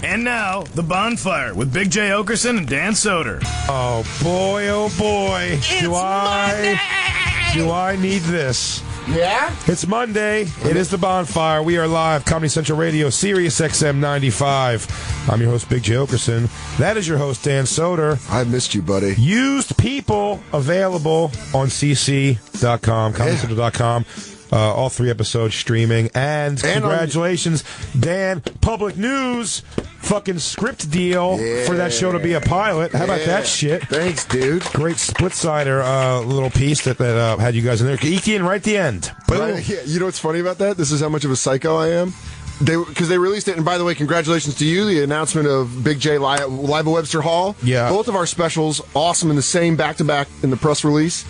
And now, The Bonfire with Big J. Oakerson and Dan Soder. Oh boy, do I need this? Yeah? It's Monday. It is The Bonfire. We are live, Comedy Central Radio, Sirius XM 95. I'm your host, Big J. Oakerson. That is your host, Dan Soder. I missed you, buddy. Used people available on cc.com, comedycentral.com. All 3 episodes streaming. And congratulations, Dan. Public news. Fucking script deal for that show to be a pilot. How about that shit? Thanks, dude. Great split-sider little piece that had you guys in there. Eke in right at the end. Right, yeah, you know what's funny about that? This is how much of a psycho I am. Because they released it, and by the way, congratulations to you, the announcement of Big J live at Webster Hall. Yeah. Both of our specials, awesome in the same back-to-back in the press release.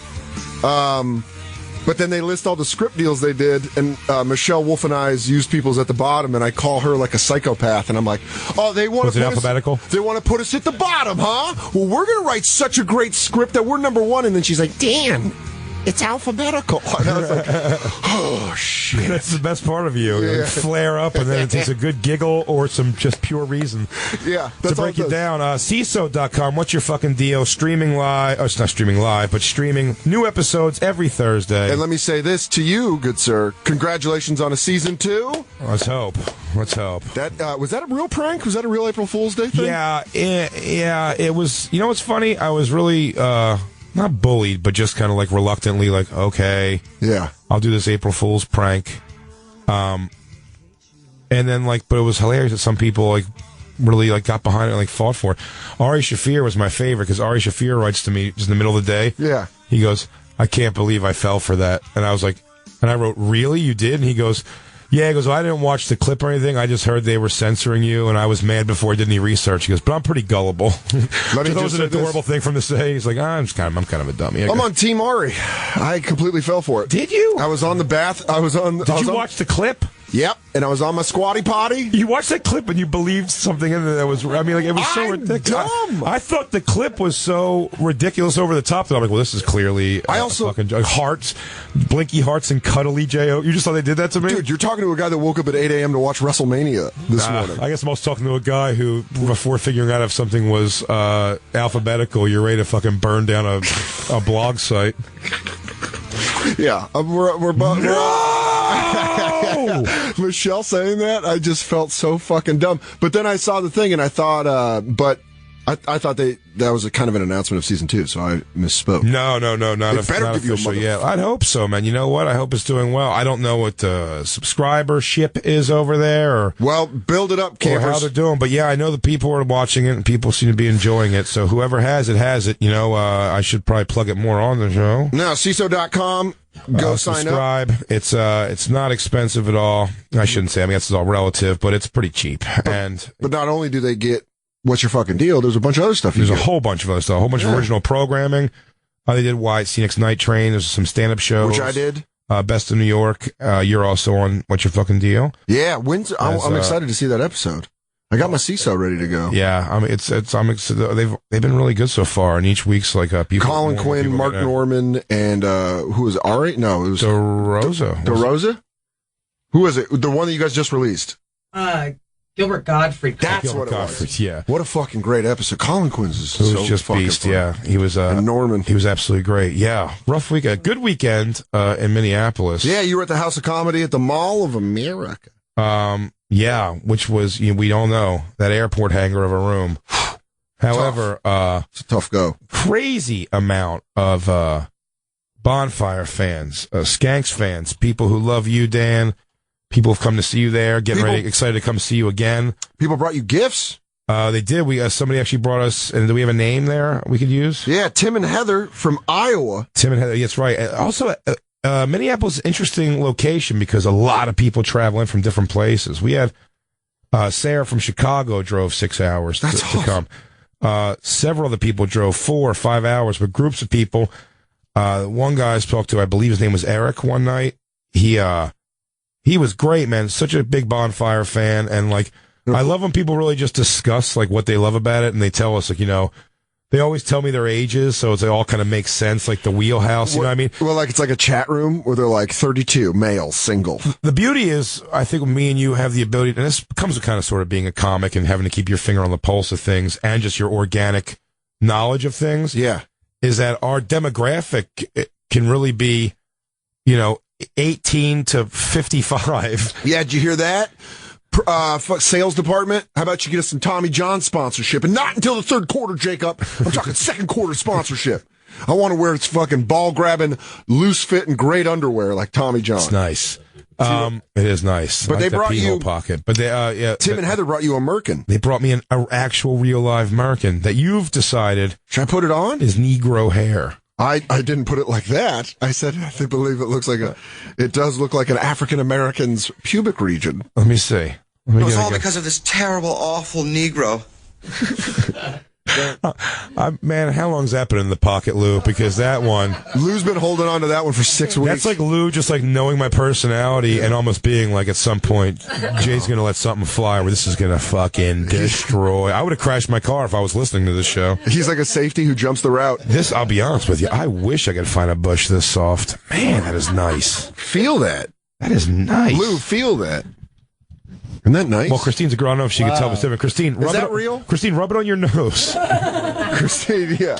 But then they list all the script deals they did, and Michelle Wolf and I's used people's at the bottom, and I call her like a psychopath, and I'm like, oh, they want to put alphabetical? They want to put us at the bottom, huh? Well, we're going to write such a great script that we're number 1, and then she's like, Dan, it's alphabetical. And I was like, oh, shit. That's the best part of you. You flare up, and then it takes a good giggle or some just pure reason. Yeah. To break it down, CISO.com, what's your fucking deal? Streaming live. Oh, it's not streaming live, but streaming new episodes every Thursday. And let me say this to you, good sir. Congratulations on a season 2. Let's hope. That was that a real prank? Was that a real April Fool's Day thing? Yeah, it was. You know what's funny? I was really... not bullied, but just kind of like reluctantly, like, okay, yeah, I'll do this April Fool's prank. And then but it was hilarious that some people like really like got behind it and like fought for it. Ari Shaffir was my favorite because Ari Shaffir writes to me just in the middle of the day. Yeah, he goes, I can't believe I fell for that, and I was like, and I wrote, really, you did? And he goes, yeah, he goes, well, I didn't watch the clip or anything. I just heard they were censoring you, and I was mad before I did any research. He goes, but I'm pretty gullible. That was an adorable thing for him to say. He's like, I'm kind of a dummy. I'm on Team Ari. I completely fell for it. Did you? I was on the bath. Did you watch the clip? Yep, and I was on my squatty potty. You watched that clip and you believed something in there that was, I mean, like, it was so ridiculous. Dumb. I thought the clip was so ridiculous over the top that I'm like, well, this is clearly fucking hearts, blinky hearts and cuddly J.O. You just thought they did that to me? Dude, you're talking to a guy that woke up at 8 a.m. to watch WrestleMania this morning. I guess I'm also talking to a guy who, before figuring out if something was alphabetical, you're ready to fucking burn down a blog site. Yeah, we're both. No! Michelle saying that, I just felt so fucking dumb. But then I saw the thing and I thought, I thought that was a kind of an announcement of season 2, so I misspoke. No, not official yet. I'd hope so, man. You know what? I hope it's doing well. I don't know what the subscribership is over there, well, build it up, campers. Or how they're doing. But yeah, I know the people are watching it, and people seem to be enjoying it. So whoever has it, has it. You know, I should probably plug it more on the show. No, CISO.com. Go sign subscribe. up. It's not expensive at all. I shouldn't say. I guess it's all relative, but it's pretty cheap. But not only do they get What's Your Fucking Deal, there's a bunch of other stuff. There's a whole bunch of other stuff. A whole bunch of original programming. They did White Phoenix Night Train. There's some stand-up shows. Which I did. Best of New York. You're also on What's Your Fucking Deal. Yeah, I'm excited to see that episode. I got my CISO ready to go. Yeah, I mean, they've been really good so far, and each week's like people. Colin Quinn, Mark Norman, and who was it? Ari? No, it was DeRosa. DeRosa? Who was it? The one that you guys just released? Gilbert Gottfried. That's what it was. Yeah. What a fucking great episode. Colin Quinn's is so just fucking beast. fun. Yeah, he was. And Norman. He was absolutely great. Yeah, rough weekend. Good weekend in Minneapolis. Yeah, you were at the House of Comedy at the Mall of America. Yeah, which was, we all know, that airport hangar of a room. However, it's a tough go. Crazy amount of Bonfire fans, Skanks fans, people who love you, Dan. People have come to see you there, excited to come see you again. People brought you gifts? They did. Somebody actually brought us, and do we have a name there we could use? Yeah, Tim and Heather from Iowa. Tim and Heather, that's right. Also, Minneapolis is an interesting location because a lot of people travel in from different places. We had Sarah from Chicago drove 6 hours to come. Several of the people drove 4 or 5 hours, but groups of people. One guy I spoke to, I believe his name was Eric one night. He was great, man. Such a big Bonfire fan. And, I love when people really just discuss, what they love about it. And they tell us, They always tell me their ages, so it all kind of makes sense, like the wheelhouse, you know what I mean? Well, like it's like a chat room where they're like 32, male, single. The beauty is, I think me and you have the ability, and this comes with kind of sort of being a comic and having to keep your finger on the pulse of things and just your organic knowledge of things. Yeah. Is that our demographic can really be, 18 to 55. Yeah, did you hear that? Sales department, how about you get us some Tommy John sponsorship? And not until the third quarter, Jacob. I'm talking second quarter sponsorship. I want to wear its fucking ball-grabbing, loose-fit, and great underwear like Tommy John. It's nice. It is nice. But they brought you pocket. But they, Tim and Heather brought you a Merkin. They brought me an actual real live Merkin that you've decided. Should I put it on? Is Negro hair. I didn't put it like that. I said I believe it does look like an African American's pubic region. Let me see. It was all because of this terrible, awful Negro. Man, how long's that been in the pocket, Lou? Because that one... Lou's been holding on to that one for 6 weeks. That's like Lou just like knowing my personality and almost being like at some point, Jay's going to let something fly where this is going to fucking destroy. I would have crashed my car if I was listening to this show. He's like a safety who jumps the route. I'll be honest with you, I wish I could find a bush this soft. Man, that is nice. Feel that. That is nice. Lou, feel that. Isn't that nice? Well, Christine's a girl. I don't know if she could tell us different. Christine, is that real? Christine, rub it on your nose. Christine, yeah.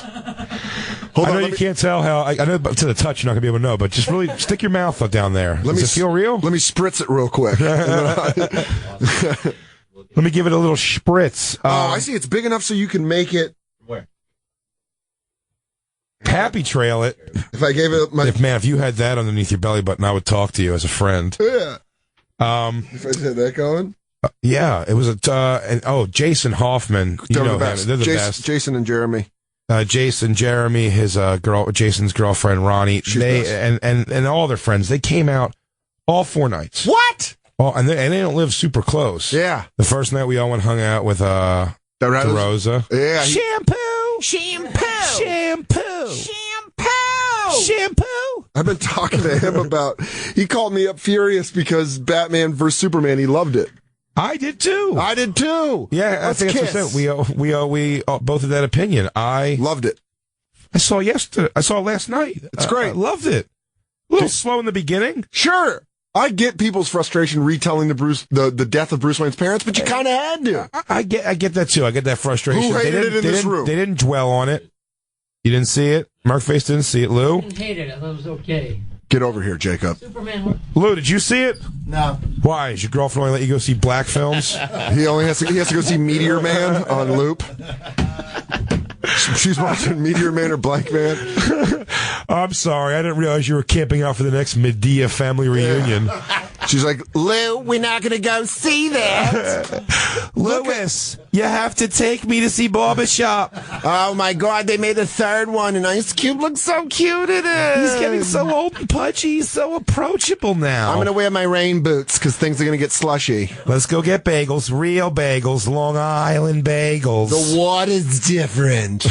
Hold on, I know you can't tell how. I know to the touch you're not gonna be able to know, but just really stick your mouth up down there. Does it feel real? Let me spritz it real quick. Let me give it a little spritz. I see. It's big enough so you can make it. Where? Happy trail it. If I gave it my. If you had that underneath your belly button, I would talk to you as a friend. Yeah. If I had that going? Yeah, it was Jason Hoffman. You know them. They're the best. Jason and Jeremy. Jason, Jeremy, Jason's girlfriend, Ronnie. And all their friends, they came out all 4 nights. What? Oh, and they don't live super close. Yeah. The first night we all went hung out with DeRosa. Yeah. Shampoo. I've been talking to him about. He called me up furious because Batman vs Superman. He loved it. I did too. Yeah, Let's I think kiss. that's we both of that opinion. I loved it. I saw last night. It's great. I loved it. A little slow in the beginning. Sure. I get people's frustration retelling the death of Bruce Wayne's parents, but you kind of had to. I get that too. I get that frustration. Who hated it in this room? They didn't dwell on it. You didn't see it. Merkface didn't see it. Lou? I didn't hate it. I thought it was okay. Get over here, Jacob. Superman. Lou, did you see it? No. Why? Is your girlfriend only let you go see black films? He has to go see Meteor Man on loop. She's watching Meteor Man or Blank Man. I'm sorry. I didn't realize you were camping out for the next Medea family reunion. She's like, Lou, we're not going to go see that. Lewis, you have to take me to see Barbershop. Oh, my God, they made a third one, and Ice Cube looks so cute in it. He's getting so old and pudgy. He's so approachable now. I'm going to wear my rain boots because things are going to get slushy. Let's go get bagels, real bagels, Long Island bagels. The water's different.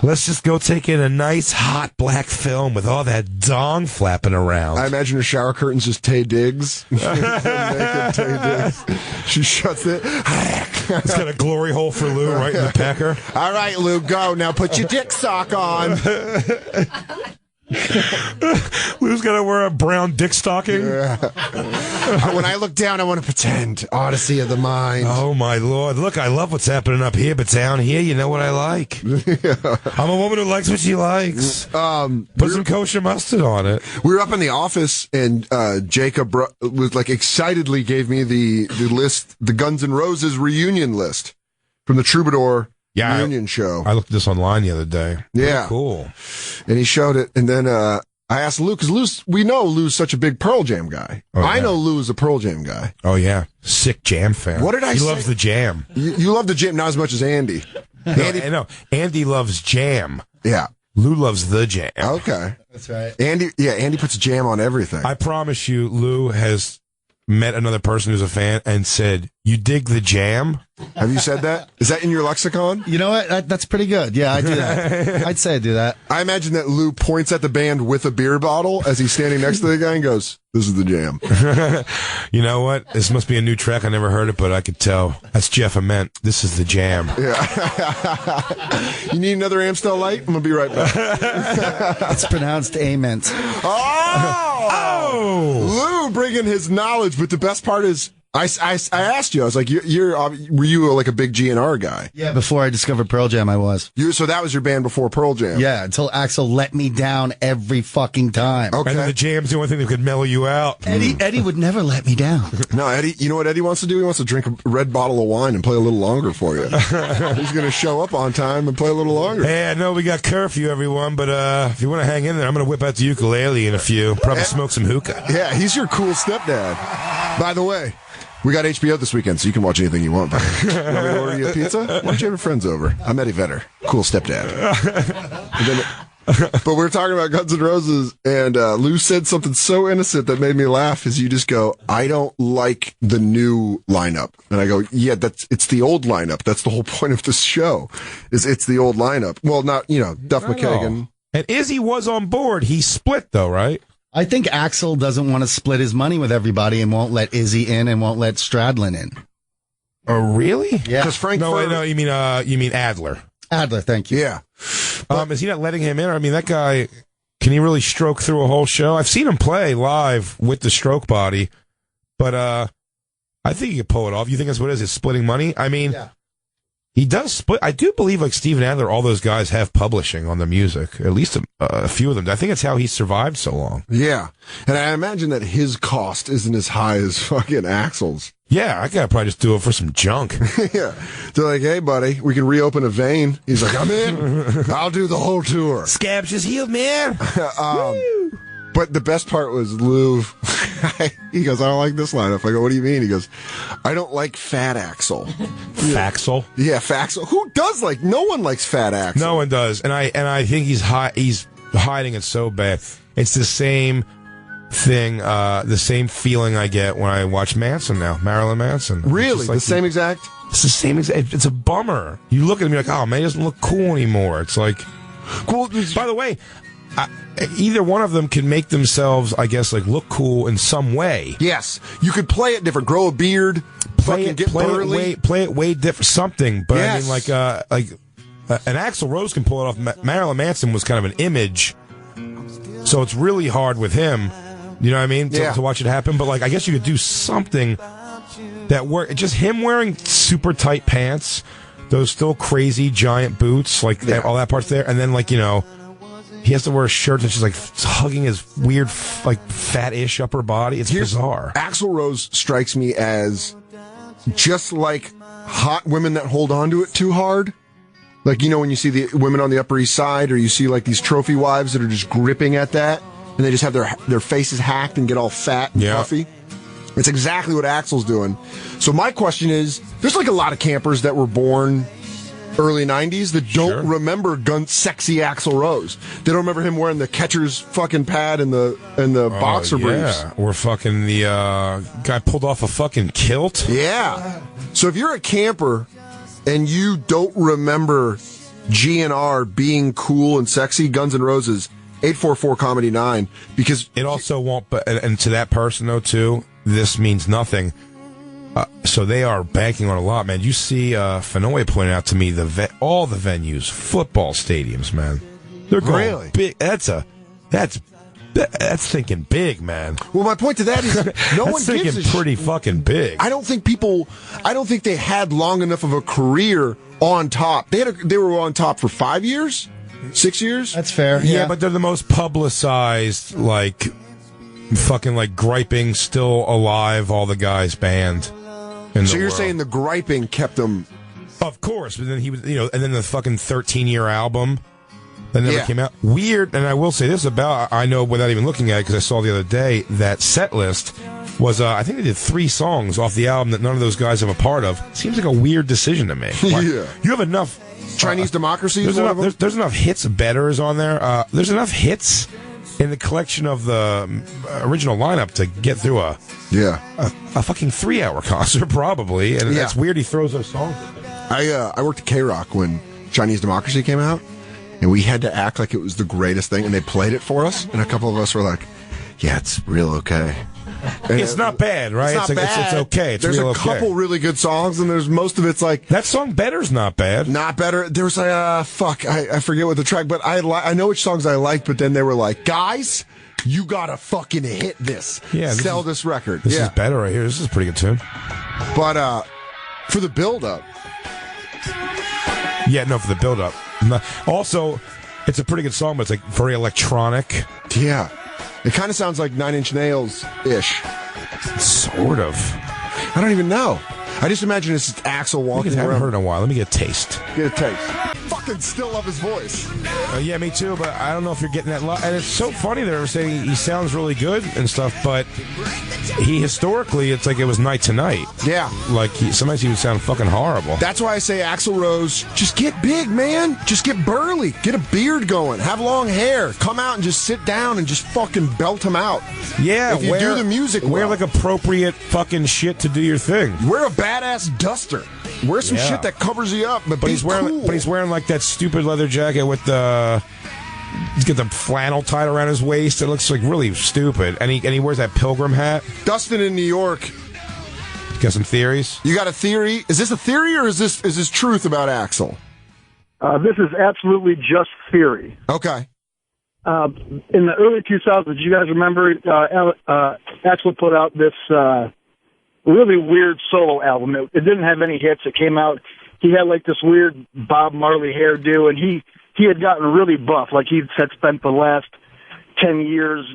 Let's just go take in a nice hot black film with all that dong flapping around. I imagine her shower curtain's just Tay Diggs. Naked Tay Diggs. She shuts it. It's got a glory hole for Lou right in the pecker. All right, Lou, go. Now put your dick sock on. Lou's got to wear a brown dick stocking. Yeah. When I look down, I want to pretend. Odyssey of the mind. Oh, my Lord. Look, I love what's happening up here, but down here, you know what I like. Yeah. I'm a woman who likes what she likes. Put some kosher mustard on it. We were up in the office, and Jacob was like excitedly gave me the list, the Guns N' Roses reunion list from the Troubadour reunion show. I looked at this online the other day. Yeah. Pretty cool. And he showed it, and then I asked Lou, because we know Lou's such a big Pearl Jam guy. Oh, I yeah. know Lou's a Pearl Jam guy. Oh, yeah. Sick Jam fan. What did I say? He loves the jam. You love the jam, not as much as Andy. No, Andy loves jam. Yeah. Lou loves the jam. Okay. That's right. Andy puts jam on everything. I promise you, Lou has met another person who's a fan and said, "You dig the jam?" Have you said that? Is that in your lexicon? You know what? That's pretty good. Yeah, I do that. I'd say I do that. I imagine that Lou points at the band with a beer bottle as he's standing next to the guy and goes, This is the jam. You know what? This must be a new track. I never heard it, but I could tell. That's Jeff Ament. This is the jam. Yeah. You need another Amstel Light? I'm going to be right back. It's pronounced ament. Oh! Lou bringing his knowledge, but the best part is, I asked you, I was like, were you like a big GNR guy? Yeah, before I discovered Pearl Jam, I was. So that was your band before Pearl Jam? Yeah, until Axl let me down every fucking time. Okay. And then the jam's the only thing that could mellow you out. Eddie would never let me down. No, Eddie, you know what Eddie wants to do? He wants to drink a red bottle of wine and play a little longer for you. He's going to show up on time and play a little longer. Hey, I know we got curfew, everyone, but if you want to hang in there, I'm going to whip out the ukulele in a few. Probably smoke some hookah. Yeah, he's your cool stepdad. By the way, we got HBO this weekend, so you can watch anything you want. Buddy. You want me to order you a pizza? Why don't you have your friends over? I'm Eddie Vedder, cool stepdad. But we were talking about Guns N' Roses, and Lou said something so innocent that made me laugh. Is you just go, I don't like the new lineup, and I go, yeah, it's the old lineup. That's the whole point of this show. It's the old lineup. Well, not Duff McKagan. And Izzy was on board. He split though, right? I think Axl doesn't want to split his money with everybody and won't let Izzy in and won't let Stradlin in. Oh, really? Yeah. Because Frank. No, you mean Adler. Adler, thank you. Yeah. Is he not letting him in? I mean, that guy, can he really stroke through a whole show? I've seen him play live with the stroke body, but I think he could pull it off. You think that's what it is? It's splitting money? I mean, Yeah. He does split. I do believe, like Steven Adler, all those guys have publishing on the music. At least a few of them. I think it's how he survived so long. Yeah. And I imagine that his cost isn't as high as fucking Axl's. Yeah, I gotta probably just do it for some junk. Yeah. They're like, hey, buddy, we can reopen a vein. He's like, I'm in. I'll do the whole tour. Scabs just healed, man. But the best part was Lou. He goes, I don't like this lineup. I go, what do you mean? He goes, I don't like Fat Axl. Faxel. Yeah, Faxel. Who does like? No one likes Fat Axl. No one does, and I think he's hiding it so bad. It's the same thing, the same feeling I get when I watch Manson now, Marilyn Manson. Really, like the same exact. It's the same exact. It's a bummer. You look at him, you're like, oh man, he doesn't look cool anymore. It's like, Cool. by the way, either one of them can make themselves, I guess, like look cool in some way. Yes, you could play it different. Grow a beard. Play it way different, something. But Yes. I mean, an Axl Rose can pull it off. Marilyn Manson was kind of an image, so it's really hard with him. You know what I mean? Yeah. To watch it happen. But like, I guess you could do something that work. Just him wearing super tight pants, those still crazy giant boots, like all that part's there, and then like he has to wear a shirt that's just like hugging his weird, like fat-ish upper body. It's bizarre. Axl Rose strikes me as just like hot women that hold on to it too hard. Like, when you see the women on the Upper East Side, or you see like these trophy wives that are just gripping at that, and they just have their faces hacked and get all fat and puffy. It's exactly what Axl's doing. So my question is, there's like a lot of campers that were born early 90s that don't remember sexy Axl Rose. They don't remember him wearing the catcher's fucking pad and the boxer briefs. Or fucking the guy pulled off a fucking kilt. Yeah. So if you're a camper and you don't remember GNR being cool and sexy, Guns N' Roses, 844-COMEDY-9, because it also won't. But and to that person though too, this means nothing. So they are banking on a lot, man. You see, Fenoy pointed out to me all the venues, football stadiums, man. They're going big. That's thinking big, man. Well, my point to that is no one thinking gives a pretty fucking big. I don't think they had long enough of a career on top. They were on top for 5 years, 6 years. That's fair. Yeah, but they're the most publicized, like fucking like griping, still alive, all the guys banned. So you're saying the griping kept them? Of course, but then he was, and then the fucking 13-year album that never came out. Weird, and I will say this about, I know without even looking at it, because I saw the other day, that setlist was, I think they did 3 songs off the album that none of those guys have a part of. Seems like a weird decision to me. You have enough... Chinese Democracy is there's enough hits. Better's on there. There's enough hits in the collection of the original lineup to get through a fucking 3-hour concert, probably. And that's weird he throws those songs in there. I worked at K-Rock when Chinese Democracy came out, and we had to act like it was the greatest thing, and they played it for us, and a couple of us were like, yeah, it's real okay. And It's not bad, right? It's not bad. It's okay. It's there's real a okay. couple really good songs, and there's most of it's like That song Better's not bad. not better. There was I forget what the track, but I know which songs I liked. But then they were like, guys, you gotta fucking hit this. Yeah, sell this record. This is better right here. This is a pretty good tune. But for the build up, Yeah, no, for the build up. Also, it's a pretty good song, but it's like very electronic. yeah, it kind of sounds like Nine Inch Nails ish. Sort of. I don't even know. I just imagine it's just Axl I walking haven't around. heard in a while. Let me get a taste. Get a taste. Fucking still love his voice. Yeah, me too, but I don't know if you're getting that. And it's so funny they're saying he sounds really good and stuff, but he historically, it's like it was night to night. Yeah. Like sometimes he would sound fucking horrible. That's why I say Axl Rose, just get big, man. Just get burly. Get a beard going. Have long hair. Come out and just sit down and just fucking belt him out. Yeah, If you do the music wear well. like appropriate fucking shit to do your thing. Wear a badass duster. Wear some Yeah. shit that covers you up, but But be he's wearing, cool. but he's wearing like that stupid leather jacket with the. He's got the flannel tied around his waist. It looks like really stupid. And he wears that pilgrim hat. Dustin in New York. Got some theories? You got a theory? Is this a theory or is this truth about Axl? This is absolutely just theory. Okay. In the early 2000s, you guys remember Axl put out this really weird solo album. It didn't have any hits. It came out. He had like this weird Bob Marley hairdo, and he had gotten really buff. Like he had spent the last 10 years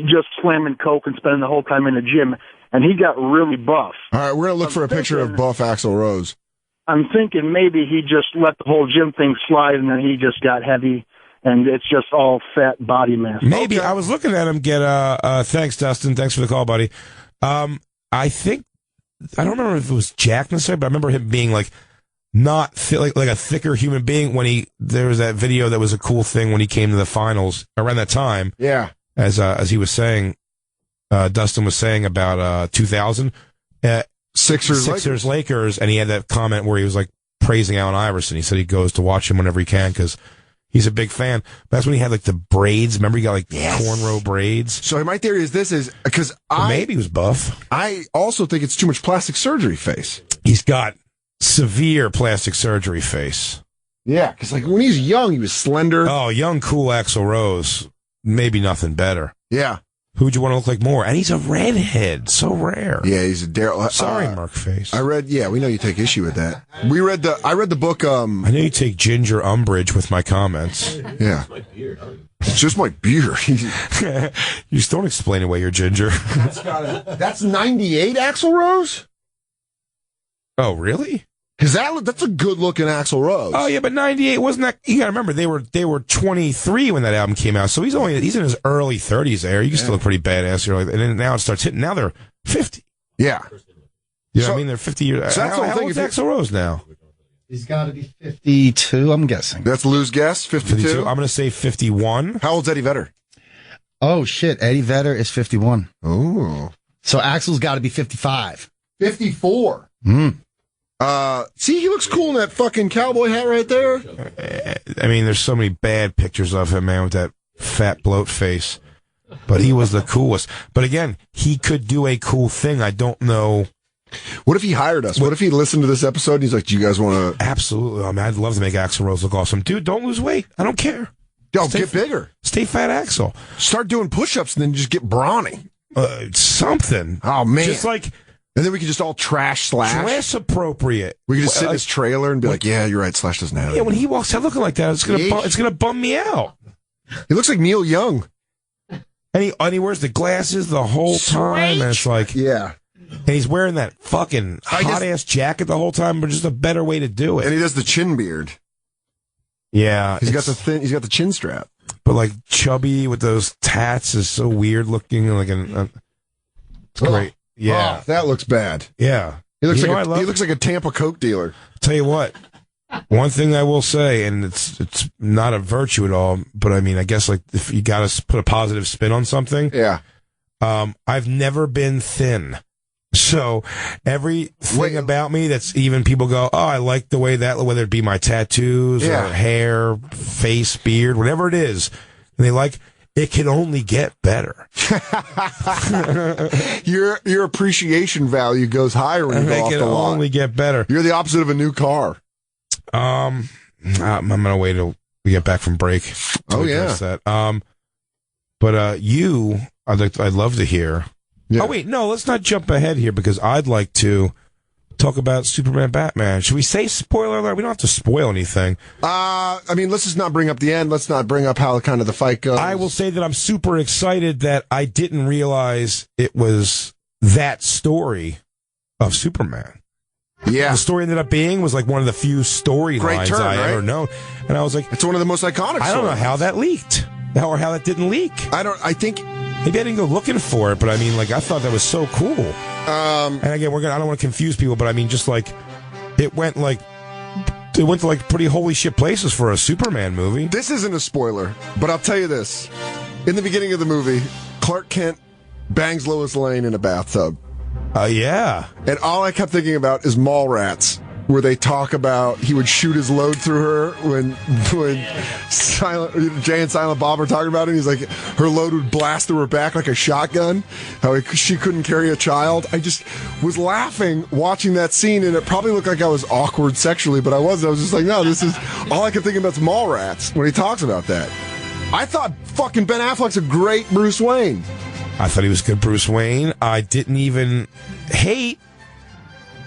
just slamming coke and spending the whole time in the gym, and he got really buff. All right, we're going to look for a picture of buff Axl Rose. I'm thinking maybe he just let the whole gym thing slide, and then he just got heavy, and it's just all fat body mass. Maybe. I was looking at him get thanks, Dustin. Thanks for the call, buddy. I think I don't remember if it was Jack necessarily, but I remember him being like not like a thicker human being when there was that video that was a cool thing when he came to the finals around that time. Yeah. As he was saying, Dustin was saying about 2000 Sixers Lakers, and he had that comment where he was like praising Allen Iverson. He said he goes to watch him whenever he can because he's a big fan. But that's when he had like the braids. Remember, he got like cornrow braids. So my theory is because maybe he was buff. I also think it's too much plastic surgery face. He's got severe plastic surgery face. Yeah, because like when he's young, he was slender. Oh, young, cool Axl Rose. Maybe nothing better. Yeah. Who'd you want to look like more? And he's a redhead. So rare. Yeah, he's a Daryl. Sorry, Mark Face. We know you take issue with that. I read the book. I know you take ginger umbrage with my comments. Yeah. It's just my beard. You just don't explain away your ginger. That's 98 Axl Rose? Oh, really? Because that's a good looking Axl Rose. Oh yeah, but 98 wasn't that? You gotta remember they were 23 when that album came out, so he's in his early 30s. There, you can still look pretty badass. And then now it starts hitting. Now they're 50. Yeah. You know what I mean? They're 50 years. So that's the whole how thing. old's Axl Rose now? He's got to be 52, I'm guessing. That's Lou's guess, 52? I'm gonna say 51. How old's Eddie Vedder? Oh, shit. Eddie Vedder is 51. Oh. So Axl's got to be 55. 54. See, he looks cool in that fucking cowboy hat right there. I mean, there's so many bad pictures of him, man, with that fat bloat face. But he was the coolest. But again, he could do a cool thing. I don't know. What if he hired us? What if he listened to this episode and he's like, do you guys want to... Absolutely. I mean, I'd love to make Axl Rose look awesome. Dude, don't lose weight. I don't care. Yo, get bigger. Stay fat, Axl. Start doing push-ups and then just get brawny. Something. Oh, man. Just like... And then we could just all trash Slash. Dress appropriate. We could just sit in his trailer and be like, yeah, you're right, Slash doesn't have it. Yeah, when he walks out looking like that, it's gonna bum me out. He looks like Neil Young. And he wears the glasses the whole time, and it's like... Yeah. And he's wearing that fucking hot-ass jacket the whole time, but just a better way to do it. And he does the chin beard. Yeah. He's got the chin strap. But like chubby with those tats is so weird looking. Like it's great. Yeah. Oh, that looks bad. Yeah. He looks he looks like a Tampa Coke dealer. Tell you what. One thing I will say, and it's not a virtue at all, but I mean, I guess like if you got to put a positive spin on something. Yeah. I've never been thin. So everything about me that's even people go, oh, I like the way that, whether it be my tattoos or hair, face, beard, whatever it is, and they like, it can only get better. Your appreciation value goes higher when you go off the lot. It can only get better. You're the opposite of a new car. I'm gonna wait till we get back from break. Oh yeah. That. I'd love to hear. Yeah. Oh wait, no, let's not jump ahead here because I'd like to talk about Superman Batman. Should we say spoiler alert? We don't have to spoil anything. I mean, let's just not bring up the end. Let's not bring up how kind of the fight goes. I will say that I'm super excited that I didn't realize it was that story of Superman. Yeah. The story ended up being was like one of the few storylines I ever known. And I was like, it's one of the most iconic I don't know how that leaked. Or how that didn't leak. I think maybe I didn't go looking for it, but I mean, like, I thought that was so cool. And again, I don't want to confuse people, but I mean, just like, it went to like pretty holy shit places for a Superman movie. This isn't a spoiler, but I'll tell you this. In the beginning of the movie, Clark Kent bangs Lois Lane in a bathtub. Yeah. And all I kept thinking about is Mallrats, where they talk about he would shoot his load through her when Jay and Silent Bob are talking about it. He's like, her load would blast through her back like a shotgun, she couldn't carry a child. I just was laughing watching that scene, and it probably looked like I was awkward sexually, but I wasn't. I was just like, no, this is, all I kept thinking about is Mallrats when he talks about that. I thought fucking Ben Affleck's a great Bruce Wayne. I thought he was good Bruce Wayne. I didn't even hate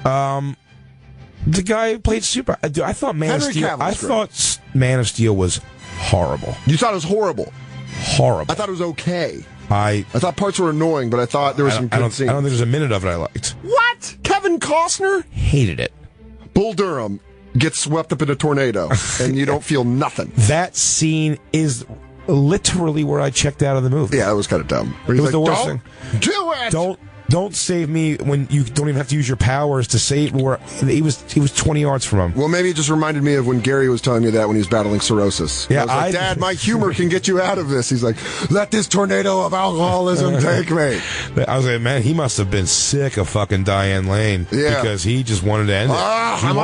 the guy who played Super. I thought Man of Steel. I thought Man of Steel was horrible. You thought it was horrible? Horrible. I thought it was okay. I thought parts were annoying, but I thought there was some good scenes. I don't think there's a minute of it I liked. What? Kevin Costner? Hated it. Bull Durham gets swept up in a tornado, and you don't feel nothing. That scene is literally where I checked out of the movie. Yeah, it was kind of dumb. It was the worst thing. Do it! Don't save me when you don't even have to use your powers to save. Where he was 20 yards from him. Well, maybe it just reminded me of when Gary was telling me that when he was battling cirrhosis. Yeah, I was like, Dad, my humor can get you out of this. He's like, let this tornado of alcoholism take me. I was like, man, he must have been sick of fucking Diane Lane. Yeah. Because he just wanted to end it. I'm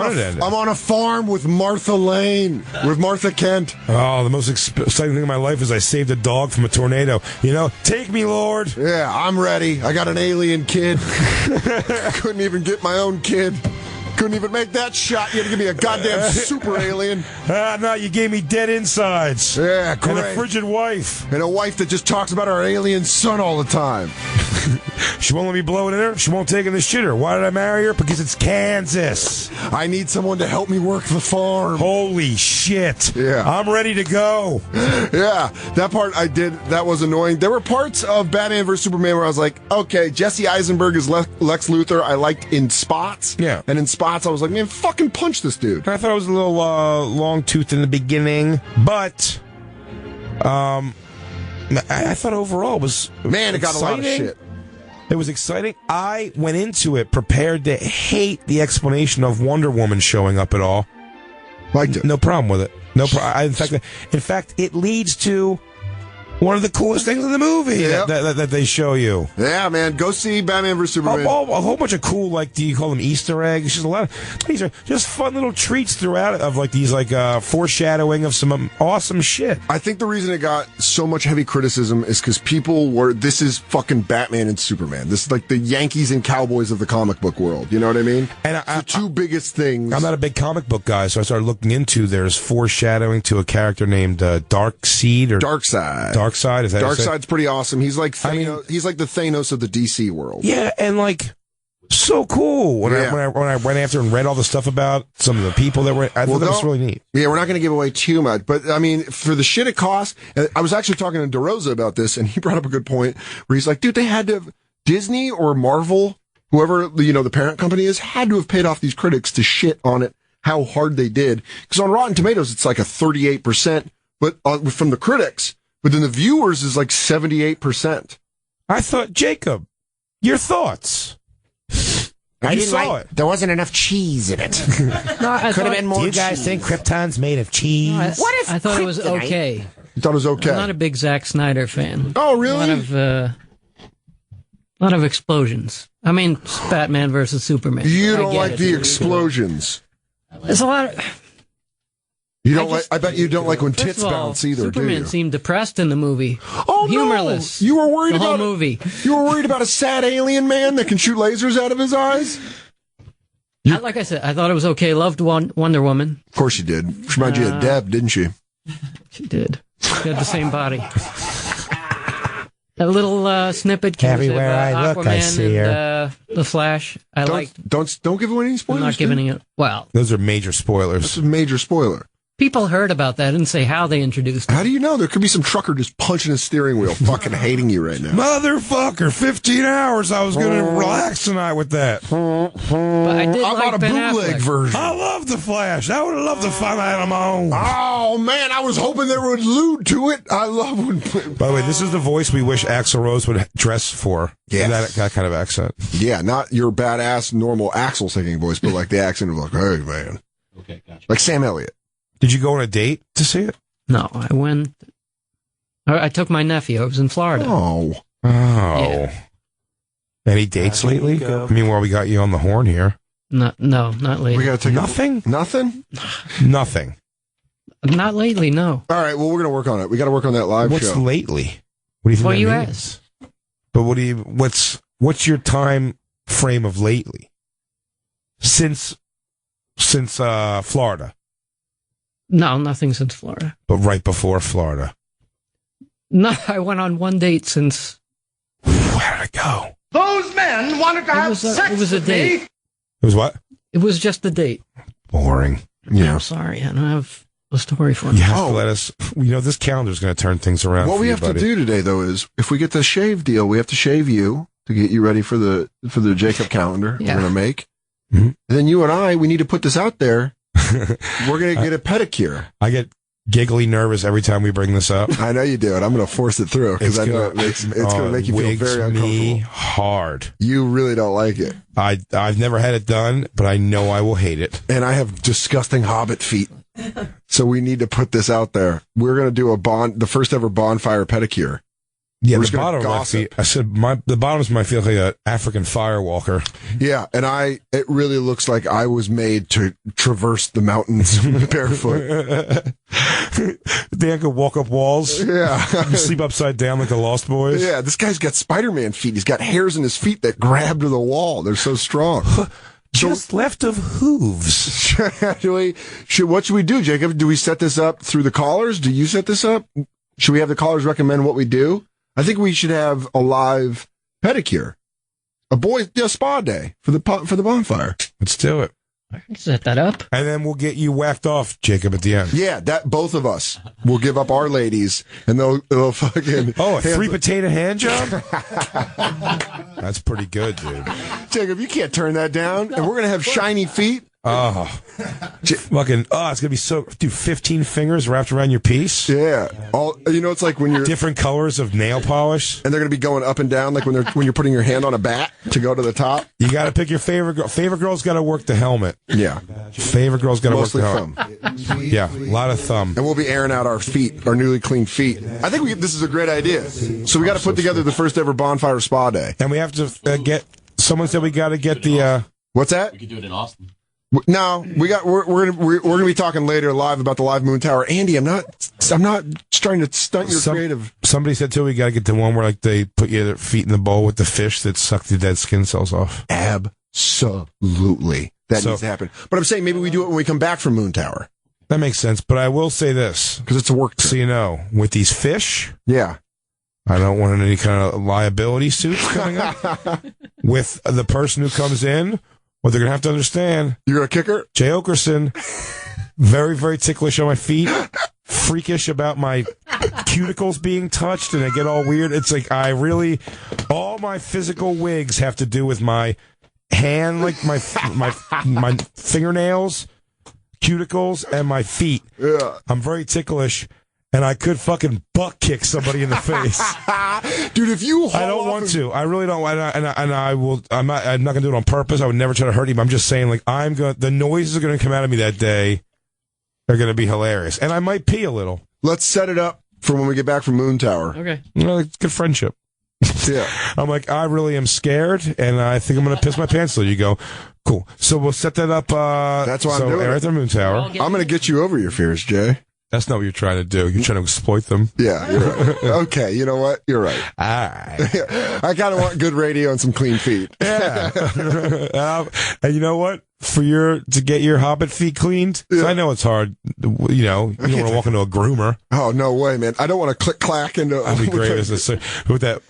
on a farm with Martha Lane, with Martha Kent. Oh, the most exciting thing in my life is I saved a dog from a tornado. You know, take me, Lord. Yeah, I'm ready. I got an alien kid. Couldn't even get my own kid. Couldn't even make that shot. You had to give me a goddamn super alien. No, you gave me dead insides. Yeah, great. And a frigid wife. And a wife that just talks about our alien son all the time. She won't let me blow it in her. She won't take in the shitter. Why did I marry her? Because it's Kansas. I need someone to help me work the farm. Holy shit. Yeah. I'm ready to go. Yeah, that part I did. That was annoying. There were parts of Batman vs. Superman where I was like, okay, Jesse Eisenberg is Lex Luthor. I liked in spots. Yeah. And in spots, I was like, man, fucking punch this dude. I thought it was a little long-toothed in the beginning, but I thought overall it was it got a lot of shit. It was exciting. I went into it prepared to hate the explanation of Wonder Woman showing up at all. Liked it. No problem with it. No problem. In fact, it leads to one of the coolest things in the movie that they show you. Yeah, man. Go see Batman vs. Superman. A whole bunch of cool, like, do you call them Easter eggs? Just a lot of, these are just fun little treats throughout it of, like, these, like, foreshadowing of some awesome shit. I think the reason it got so much heavy criticism is because people this is fucking Batman and Superman. This is like the Yankees and Cowboys of the comic book world. You know what I mean? And the two biggest things. I'm not a big comic book guy, so I started looking into there's foreshadowing to a character named Darkseid or Darkseid. Darkseid, is that Darkseid's pretty awesome. He's like Thanos, he's like the Thanos of the DC world. Yeah, and like so cool. When I went after and read all the stuff about some of the people that were, I thought that was really neat. Yeah, we're not going to give away too much, but I mean, for the shit it costs, I was actually talking to DeRosa about this, and he brought up a good point where he's like, dude, they had to, Disney or Marvel, whoever the parent company is, had to have paid off these critics to shit on it, how hard they did, because on Rotten Tomatoes it's like a 38%, but from the critics. But then the viewers is like 78%. I thought, Jacob, your thoughts? I didn't like it. There wasn't enough cheese in it. Could have been more. Do you guys think Krypton's made of cheese? No, I thought it was okay. You thought it was okay? I'm not a big Zack Snyder fan. Oh, really? A lot of explosions. I mean, it's Batman versus Superman. You don't like the explosions. There's a lot of... You don't like? I bet you don't like when tits bounce either, do you? Superman seemed depressed in the movie. Oh, humorless. No. You were worried the about whole movie. You were worried about a sad alien man that can shoot lasers out of his eyes? Like I said, I thought it was okay. Loved Wonder Woman. Of course you did. She reminded you of Deb, didn't she? She did. She had the same body. That little snippet came Everywhere I Aquaman look, I see her. And, the Flash. Don't give away any spoilers. I'm not giving it. Well, those are major spoilers. That's a major spoiler. People heard about that and say how they introduced it. How do you know? There could be some trucker just punching his steering wheel, fucking hating you right now. Motherfucker, 15 hours. I was going to relax tonight with that. But I did I like bought a Ben bootleg Affleck. version. I love the Flash. I would have loved to find that on my own. Oh, man, I was hoping they would allude to it. I love when... By the way, this is the voice we wish Axl Rose would dress for. Yes. That kind of accent. Yeah, not your badass normal Axl singing voice, but like the accent of like, hey, man. Okay, gotcha. Like Sam Elliott. Did you go on a date to see it? No, I went. I took my nephew. I was in Florida. Oh. Yeah. Any dates lately? I mean, well, we got you on the horn here. No, not lately. We got to take Nothing? Nothing? Nothing. Not lately, no. All right, well, we're going to work on it. We got to work on that live What's show. lately? What do you think Well, that you means? But what's your time frame of lately? Since Florida. No, nothing since Florida. But right before Florida. No, I went on one date since. Where did it go? Those men wanted to have sex It was a with date. me. It was what? It was just a date. Boring. Yeah. I'm sorry, I don't have a story for You you. have to let us. This calendar's going to turn things around. What for we you, have buddy. to do today, though, is if we get the shave deal, we have to shave you to get you ready for the Jacob calendar Yeah. we're going to make. Mm-hmm. And then you and we need to put this out there. We're going to get a pedicure. I get giggly nervous every time we bring this up. I know you do, and I'm going to force it through because I know it's going to make you feel wigs very uncomfortable. me hard. You really don't like it. I've never had it done, but I know I will hate it. And I have disgusting hobbit feet. So we need to put this out there. We're going to do the first ever bonfire pedicure. Yeah, We're the just gonna bottom of my gossip. feet. I said the bottoms of my feet look like an African firewalker. Yeah, and it really looks like I was made to traverse the mountains barefoot. Dan could walk up walls. Yeah. Sleep upside down like the Lost Boys. Yeah, this guy's got Spider-Man feet. He's got hairs in his feet that grab to the wall. They're so strong. Just left of hooves. What should we do, Jacob? Do we set this up through the callers? Do you set this up? Should we have the callers recommend what we do? I think we should have a live pedicure, a spa day for the bonfire. Let's do it. I can set that up. And then we'll get you whacked off, Jacob, at the end. Yeah, that both of us will give up our ladies, and they'll fucking. Oh, a 3 potato hand job? That's pretty good, dude. Jacob, you can't turn that down. And we're gonna have shiny feet. Oh, it's gonna be so. Dude, 15 fingers wrapped around your piece. Yeah, it's like when you're different colors of nail polish, and they're gonna be going up and down, like when you're putting your hand on a bat to go to the top. You got to pick your favorite girl. Favorite girl's got to work the helmet. Yeah, favorite girl's got to work mostly the helmet. thumb. Yeah, a lot of thumb. And we'll be airing out our feet, our newly cleaned feet. I think this is a great idea. So we got to put together the first ever bonfire spa day, and we have to get. Someone said we got to get the. What's that? We could do it in Austin. No, we're gonna be talking later live about the live moon tower. Andy, I'm not trying to stunt your creative. Somebody said too we got to get the one where like they put your feet in the bowl with the fish that suck the dead skin cells off. Absolutely, that needs to happen. But I'm saying maybe we do it when we come back from Moon Tower. That makes sense. But I will say this because it's a work trip. So you know, with these fish, yeah, I don't want any kind of liability suits coming up with the person who comes in. What they're going to have to understand. You're going to kick her? Jay Oakerson, very, very ticklish on my feet, freakish about my cuticles being touched, and I get all weird. It's like all my physical wigs have to do with my hand, like my fingernails, cuticles, and my feet. Yeah. I'm very ticklish. And I could fucking butt kick somebody in the face, dude. If you, I don't want to. I really don't. And I will. I'm not gonna do it on purpose. I would never try to hurt him. I'm just saying, like, the noises are gonna come out of me that day. They're gonna be hilarious, and I might pee a little. Let's set it up for when we get back from Moon Tower. Okay. It's good friendship. Yeah. I'm like, I really am scared, and I think I'm gonna piss my pants. So you go, Cool. So we'll set that up. That's why I'm doing Air it. at the Moon Tower. I'm going to get you over your fears, Jay. That's not what you're trying to do. You're trying to exploit them. Yeah, you're right. Okay, you know what? You're right. All right. I kind of want good radio and some clean feet. Yeah. And you know what? To get your Hobbit feet cleaned, Yeah. I know it's hard. You don't want to walk into a groomer. Oh, no way, man. I don't want to click-clack into... That'd be great with that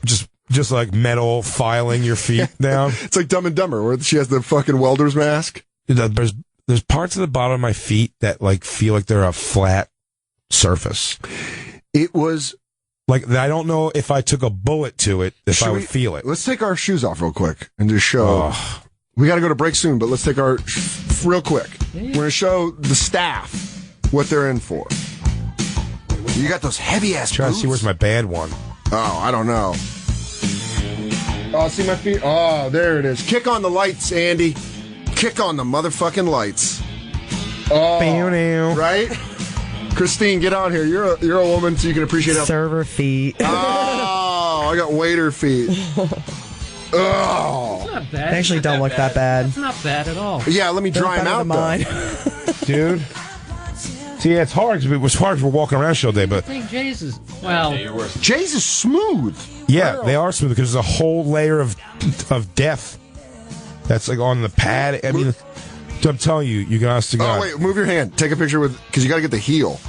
just like metal filing your feet down. It's like Dumb and Dumber, where she has the fucking welder's mask. There's parts of the bottom of my feet that like feel like they're a flat surface. It was... Like, I don't know if I took a bullet to it, if I would feel it. Let's take our shoes off real quick and just show... We got to go to break soon, but let's take our... real quick. We're going to show the staff what they're in for. You got those heavy-ass Trying to boots. see where's my bad one. Oh, I don't know. Oh, see my feet? Oh, there it is. Kick on the lights, Andy. Kick on the motherfucking lights. Oh, right? Christine, get on here. You're a woman, so you can appreciate how... Server feet. Oh, I got waiter feet. Oh. It's not bad. They actually don't look that bad. It's not bad at all. Yeah, let me dry them out, though. Dude. See, it's hard. It was hard for walking around all day, but... I think Jay's is... Well... Jay's is smooth. Yeah, they are smooth because there's a whole layer of death that's like on the pad. I mean, I'm telling you, you guys to God. Oh, wait, move your hand. Take a picture with... Because you got to get the heel.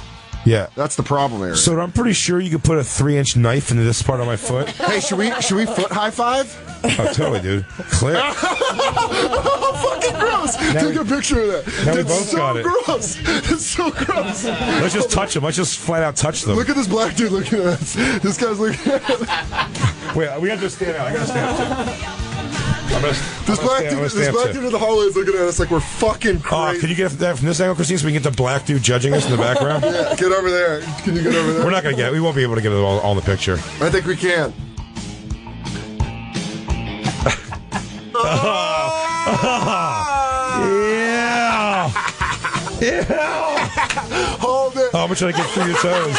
Yeah. That's the problem area. So I'm pretty sure you could put a 3-inch knife into this part of my foot. Hey, should we foot high five? Oh, totally, dude. Click. Oh, fucking gross. Take a picture of that. Now we It's both so got it. gross. It's so gross. Let's just touch them. Let's just flat out touch them. Look at this black dude looking at us. This guy's looking at us. Wait, we have to stand out. I got to stand up, too. This black dude in the hallway is looking at us like we're fucking crazy. Can you get that from this angle, Christine, so we can get the black dude judging us in the background? Yeah, get over there. Can you get over there? We're not going to get it. We won't be able to get it all in the picture. I think we can. Yeah. Yeah. Hold it. How much did I get through your toes?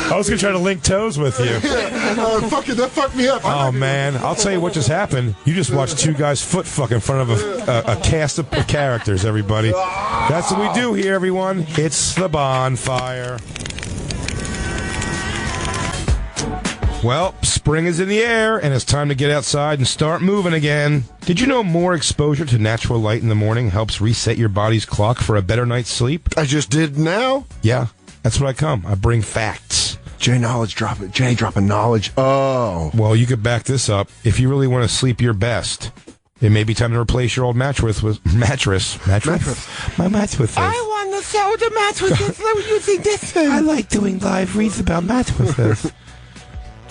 I was going to try to link toes with you. That fucked me up. Oh, man. I'll tell you what just happened. You just watched two guys foot fuck in front of a cast of characters, everybody. That's what we do here, everyone. It's the bonfire. Well, spring is in the air, and it's time to get outside and start moving again. Did you know more exposure to natural light in the morning helps reset your body's clock for a better night's sleep? I just did now. Yeah, that's what I come. I bring facts. Jay dropping knowledge. Oh. Well, you could back this up. If you really want to sleep your best, it may be time to replace your old mattress with... Mattress? My mattress. I want the Soder mattresses. What do you think this is? I like doing live reads about mattresses.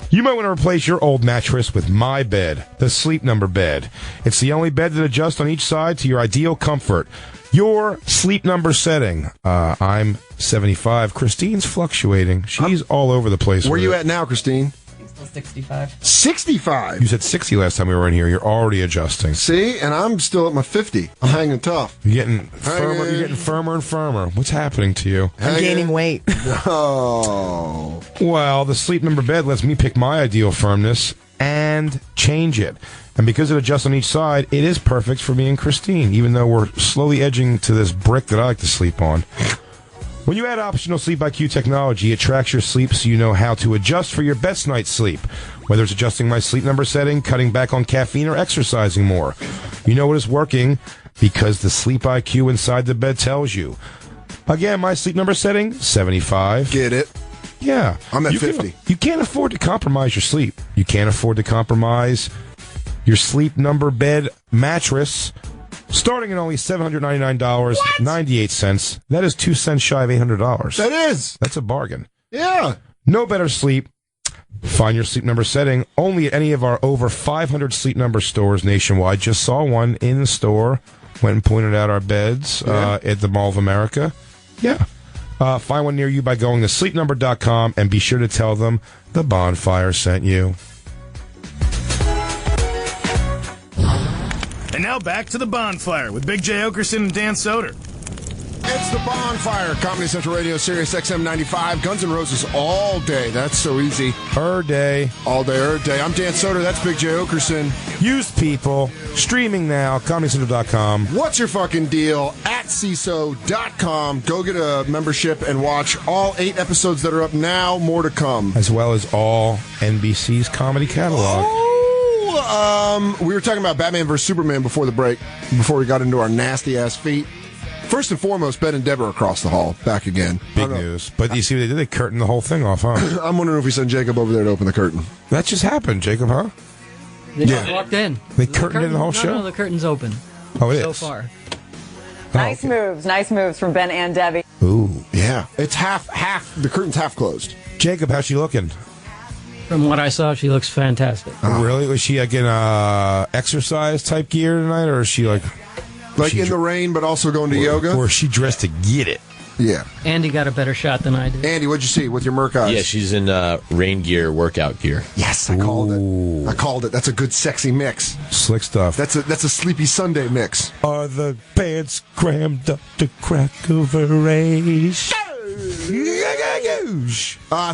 You might want to replace your old mattress with my bed, the Sleep Number bed. It's the only bed that adjusts on each side to your ideal comfort. Your Sleep Number setting. I'm 75. Christine's fluctuating. She's all over the place. Where you at now, Christine? Still 65. 65. You said 60 last time we were in here. You're already adjusting. See, and I'm still at my 50. I'm hanging tough. You're getting firmer. You're getting firmer and firmer. What's happening to you? I'm gaining weight. Oh. Well, the Sleep Number bed lets me pick my ideal firmness and change it. And because it adjusts on each side, it is perfect for me and Christine, even though we're slowly edging to this brick that I like to sleep on. When you add optional Sleep IQ technology, it tracks your sleep so you know how to adjust for your best night's sleep. Whether it's adjusting my Sleep Number setting, cutting back on caffeine, or exercising more. You know what is working because the Sleep IQ inside the bed tells you. Again, my Sleep Number setting, 75. Get it? Yeah. I'm at 50. You can't afford to compromise your sleep. You can't afford to compromise your Sleep Number bed mattress. Starting at only $799.98. That is 2 cents shy of $800. That is. That's a bargain. Yeah. No better sleep. Find your Sleep Number setting only at any of our over 500 Sleep Number stores nationwide. Just saw one in the store. Went and pointed out our beds at the Mall of America. Yeah. Find one near you by going to sleepnumber.com and be sure to tell them the bonfire sent you. And now back to the bonfire with Big J. Oakerson and Dan Soder. It's the Bonfire, Comedy Central Radio, Sirius XM 95. Guns N' Roses all day. That's so easy. Her day. All day, her day. I'm Dan Soder. That's Big J. Oakerson. Used people. Streaming now. ComedyCentral.com. What's your fucking deal? At CISO.com. Go get a membership and watch all 8 episodes that are up now. More to come. As well as all NBC's comedy catalog. We were talking about Batman vs. Superman before the break, before we got into our nasty-ass feet. First and foremost, Ben and Deborah across the hall, back again. Big news. But you see what they did? They curtained the whole thing off, huh? I'm wondering if we sent Jacob over there to open the curtain. That just happened, Jacob, huh? They just walked in. They curtained in the whole show? No, the curtain's open. Oh, it is? So far. Nice moves from Ben and Debbie. Ooh. Yeah. It's half, the curtain's half closed. Jacob, how's she looking? From what I saw, she looks fantastic. Oh, really? Was she like in exercise type gear tonight, or is she like in the rain, but also going to yoga? Or is she dressed to get it? Yeah. Andy got a better shot than I did. Andy, what'd you see with your Merc eyes? Yeah, she's in rain gear, workout gear. Yes, I called it. I called it. That's a good, sexy mix. Slick stuff. That's a Sleepy Sunday mix. Are the pants crammed up to crack of a race?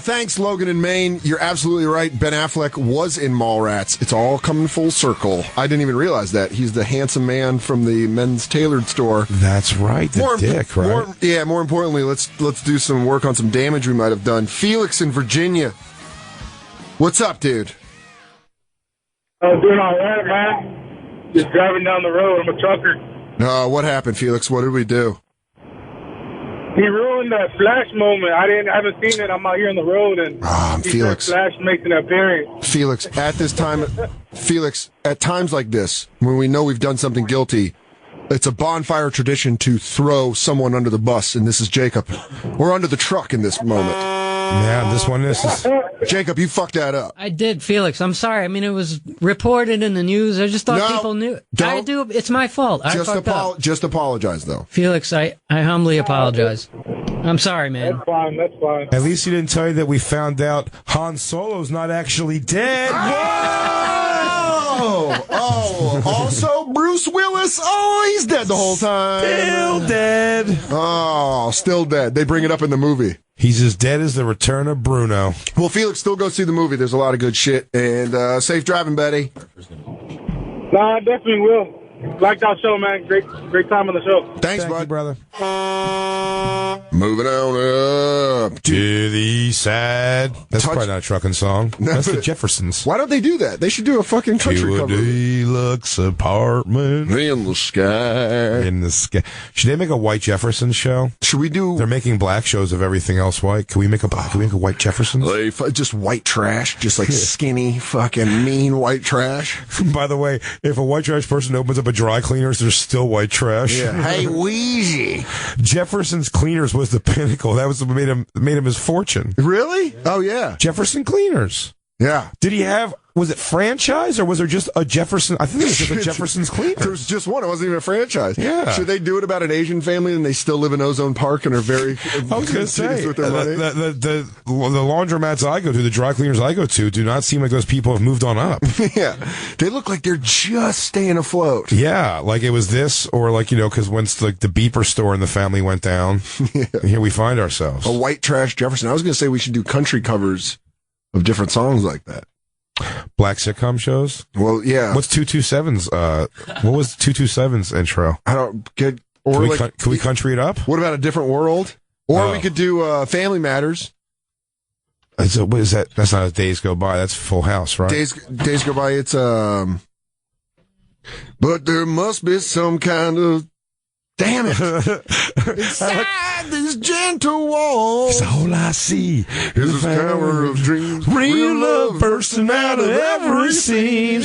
Thanks, Logan in Maine. You're absolutely right. Ben Affleck was in Mallrats. It's all coming full circle. I didn't even realize that. He's the handsome man from the men's tailored store. That's right. The dick, right? More importantly, let's do some work on some damage we might have done. Felix in Virginia. What's up, dude? Doing all right, man. Just driving down the road. I'm a trucker. What happened, Felix? What did we do? He ruined that Flash moment. I haven't seen it. I'm out here on the road, and Felix. Flash makes an appearance. Felix, at times like this, when we know we've done something guilty, it's a bonfire tradition to throw someone under the bus, and this is Jacob. We're under the truck in this moment. Yeah, this one is. Jacob, you fucked that up. I did, Felix. I'm sorry. I mean, it was reported in the news. I just thought people knew. I do. It's my fault. I fucked up. Just apologize, though. Felix, I humbly apologize. I'm sorry, man. That's fine. That's fine. At least he didn't tell you that we found out Han Solo's not actually dead. Also Bruce Willis. Oh, he's dead the whole time. Still dead. Oh, still dead. They bring it up in the movie. He's as dead as the return of Bruno. Well, Felix, still go see the movie. There's a lot of good shit. And safe driving, buddy. No, I definitely will. Liked our show, man. Great time on the show. Thanks, Thank bud. you, brother. Moving on up to the side. That's probably not a trucking song. That's the Jeffersons. Why don't they do that? They should do a fucking country cover. Deluxe apartment in the sky. In the sky. Should they make a White Jeffersons show? Should we do? They're making black shows of everything else white. Can we make a White Jeffersons? Just white trash, just like skinny, fucking mean white trash. By the way, if a white trash person opens up a dry cleaners, there's still white trash. Yeah. Hey, Wheezy. Jefferson's Cleaners was the pinnacle. That was what made him his fortune. Really? Oh yeah. Jefferson Cleaners. Yeah. Did he have? Was it franchise or was there just a Jefferson? I think it was just a Jefferson's Cleaners. There was just one. It wasn't even a franchise. Yeah. Should they do it about an Asian family and they still live in Ozone Park and are very? I was going to say with their money? The laundromats I go to, the dry cleaners I go to, do not seem like those people have moved on up. Yeah, they look like they're just staying afloat. Yeah, like it was this, or like because once the beeper store in the family went down, here we find ourselves. A white trash Jefferson. I was going to say we should do country covers of different songs like that. Black sitcom shows? Well, yeah. What's 227's? What was 227's intro? I don't get. Or can we country it up? What about A Different World? Or we could do Family Matters. What is that? That's not Days Go By. That's Full House, right? Days Go By. It's but there must be some kind of. Damn it! Inside these gentle walls, all I see is a tower of dreams. Real love bursting out of every seam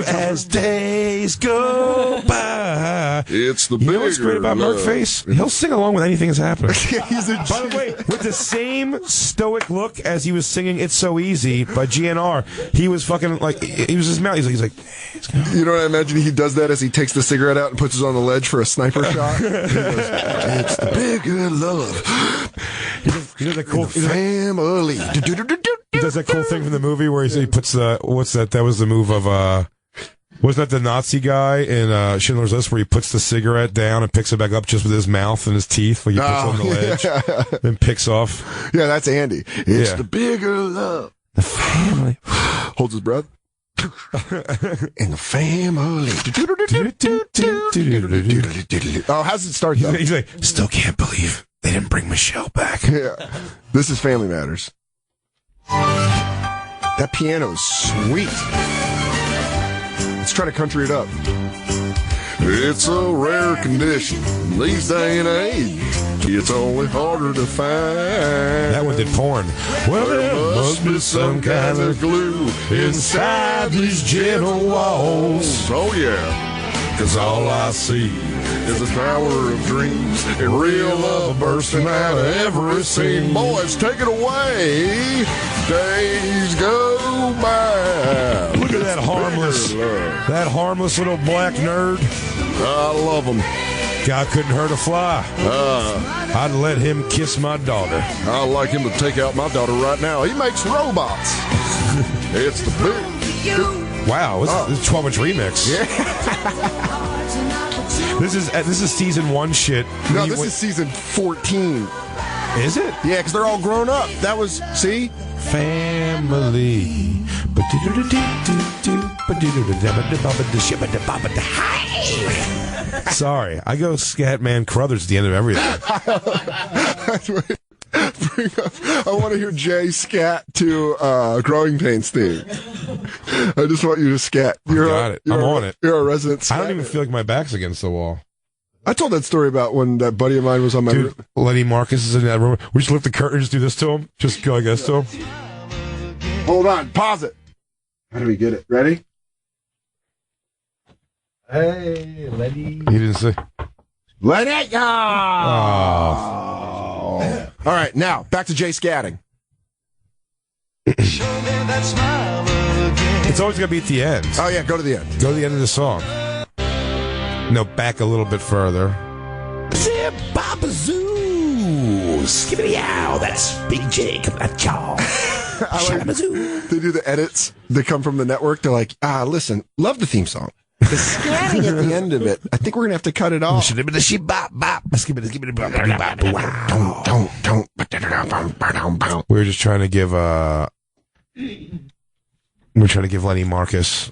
as days go by. It's the you know what's great about Merkface? He'll sing along with anything that's happening. By the way, with the same stoic look as he was singing "It's So Easy" by GNR, he was fucking like he was his mouth. He's like, you know what I imagine? He does that as he takes the cigarette out and puts it on the ledge for a sniper shot. He goes, it's the bigger love. He does that cool family. He does that cool thing from the movie where he puts the what's that? That was the move of Wasn't that the Nazi guy in Schindler's List where he puts the cigarette down and picks it back up just with his mouth and his teeth, like he puts it on the ledge, then picks off? Yeah, that's Andy. It's the bigger love. The family. Holds his breath. In the family. Oh, how's it start though? He's like, still can't believe they didn't bring Michelle back. Yeah. This is Family Matters. That piano's sweet. Let's try to country it up. It's a rare condition in these day and age. It's only harder to find. That one did porn. Well, there must be some kind of glue inside these gentle walls. Oh, yeah. 'Cause all I see is a tower of dreams and real love bursting out of every scene. Boys, take it away. Days go by. Look at that harmless little black nerd. I love him. Guy couldn't hurt a fly. I'd let him kiss my daughter. I'd like him to take out my daughter right now. He makes robots. It's the big. Wow, this is a 12-inch remix. Yeah. This is season 1 shit. No, this is season 14. Is it? Yeah, because they're all grown up. That was, see? Family. Sorry, I go Scatman Crothers at the end of everything. I want to hear Jay scat to Growing Pains theme. I just want you to scat. Got it. I'm on it. You're a resident scat. I don't even feel like my back's against the wall. I told that story about when that buddy of mine was on my room. Lenny Marcus is in that room. We just lift the curtain and just do this to him. Just go, I guess, to him. Hold on. Pause it. How do we get it? Ready? Hey, Lenny. He didn't say. Let it go! Oh. All right, now, back to Jay Scatting. It's always going to be at the end. Oh, yeah, go to the end. Go to the end of the song. No, back a little bit further. Zip-bop-a-zoo! Skibbity-yow! That's Big J coming at y'all. They do the edits. They come from the network. They're like, listen, love the theme song. The scatting at the end of it, I think we're going to have to cut it off. Don't. We were just trying to give Lenny Marcus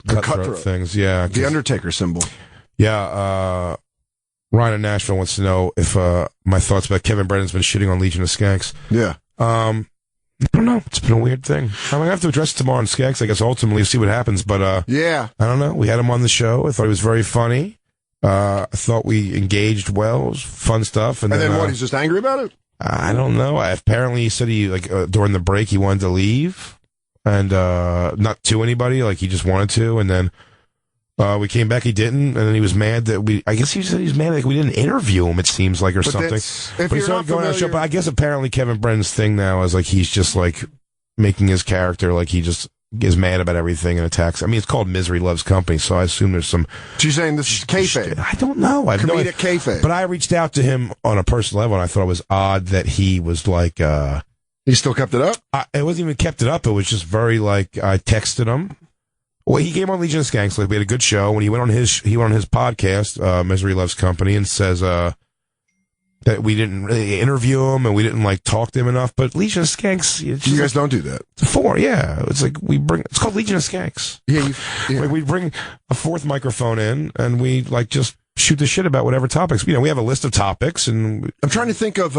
cutthroat things. Yeah. The Undertaker symbol. Yeah. Ryan in Nashville wants to know if my thoughts about Kevin Brennan's been shitting on Legion of Skanks. Yeah. I don't know. It's been a weird thing. I'm gonna have to address it tomorrow on Skanks, I guess, ultimately, see what happens. But yeah, I don't know. We had him on the show. I thought he was very funny. I thought we engaged well. It was fun stuff. And then what? He's just angry about it? I don't know. Apparently, he said during the break he wanted to leave and not to anybody. Like he just wanted to, and then we came back. He didn't, and then he was mad that I guess he said he was mad like we didn't interview him. It seems like, or something. But he's not going on the show. But I guess apparently Kevin Brennan's thing now is like he's just like making his character like he just is mad about everything and attacks. I mean, it's called Misery Loves Company, so I assume there's some. So you're saying this is kayfabe? I don't know. I have Comedic kayfabe. But I reached out to him on a personal level, and I thought it was odd that he was like. He still kept it up? It wasn't even kept it up. It was just very like I texted him. Well, he came on Legion of Skanks. Like, we had a good show. When he went on his podcast, Misery Loves Company, and says that we didn't really interview him and we didn't like talk to him enough. But Legion of Skanks, you guys don't do that. It's like it's called Legion of Skanks. Yeah, Like we bring a fourth microphone in and we like just shoot the shit about whatever topics. You know, we have a list of topics, and I'm trying to think of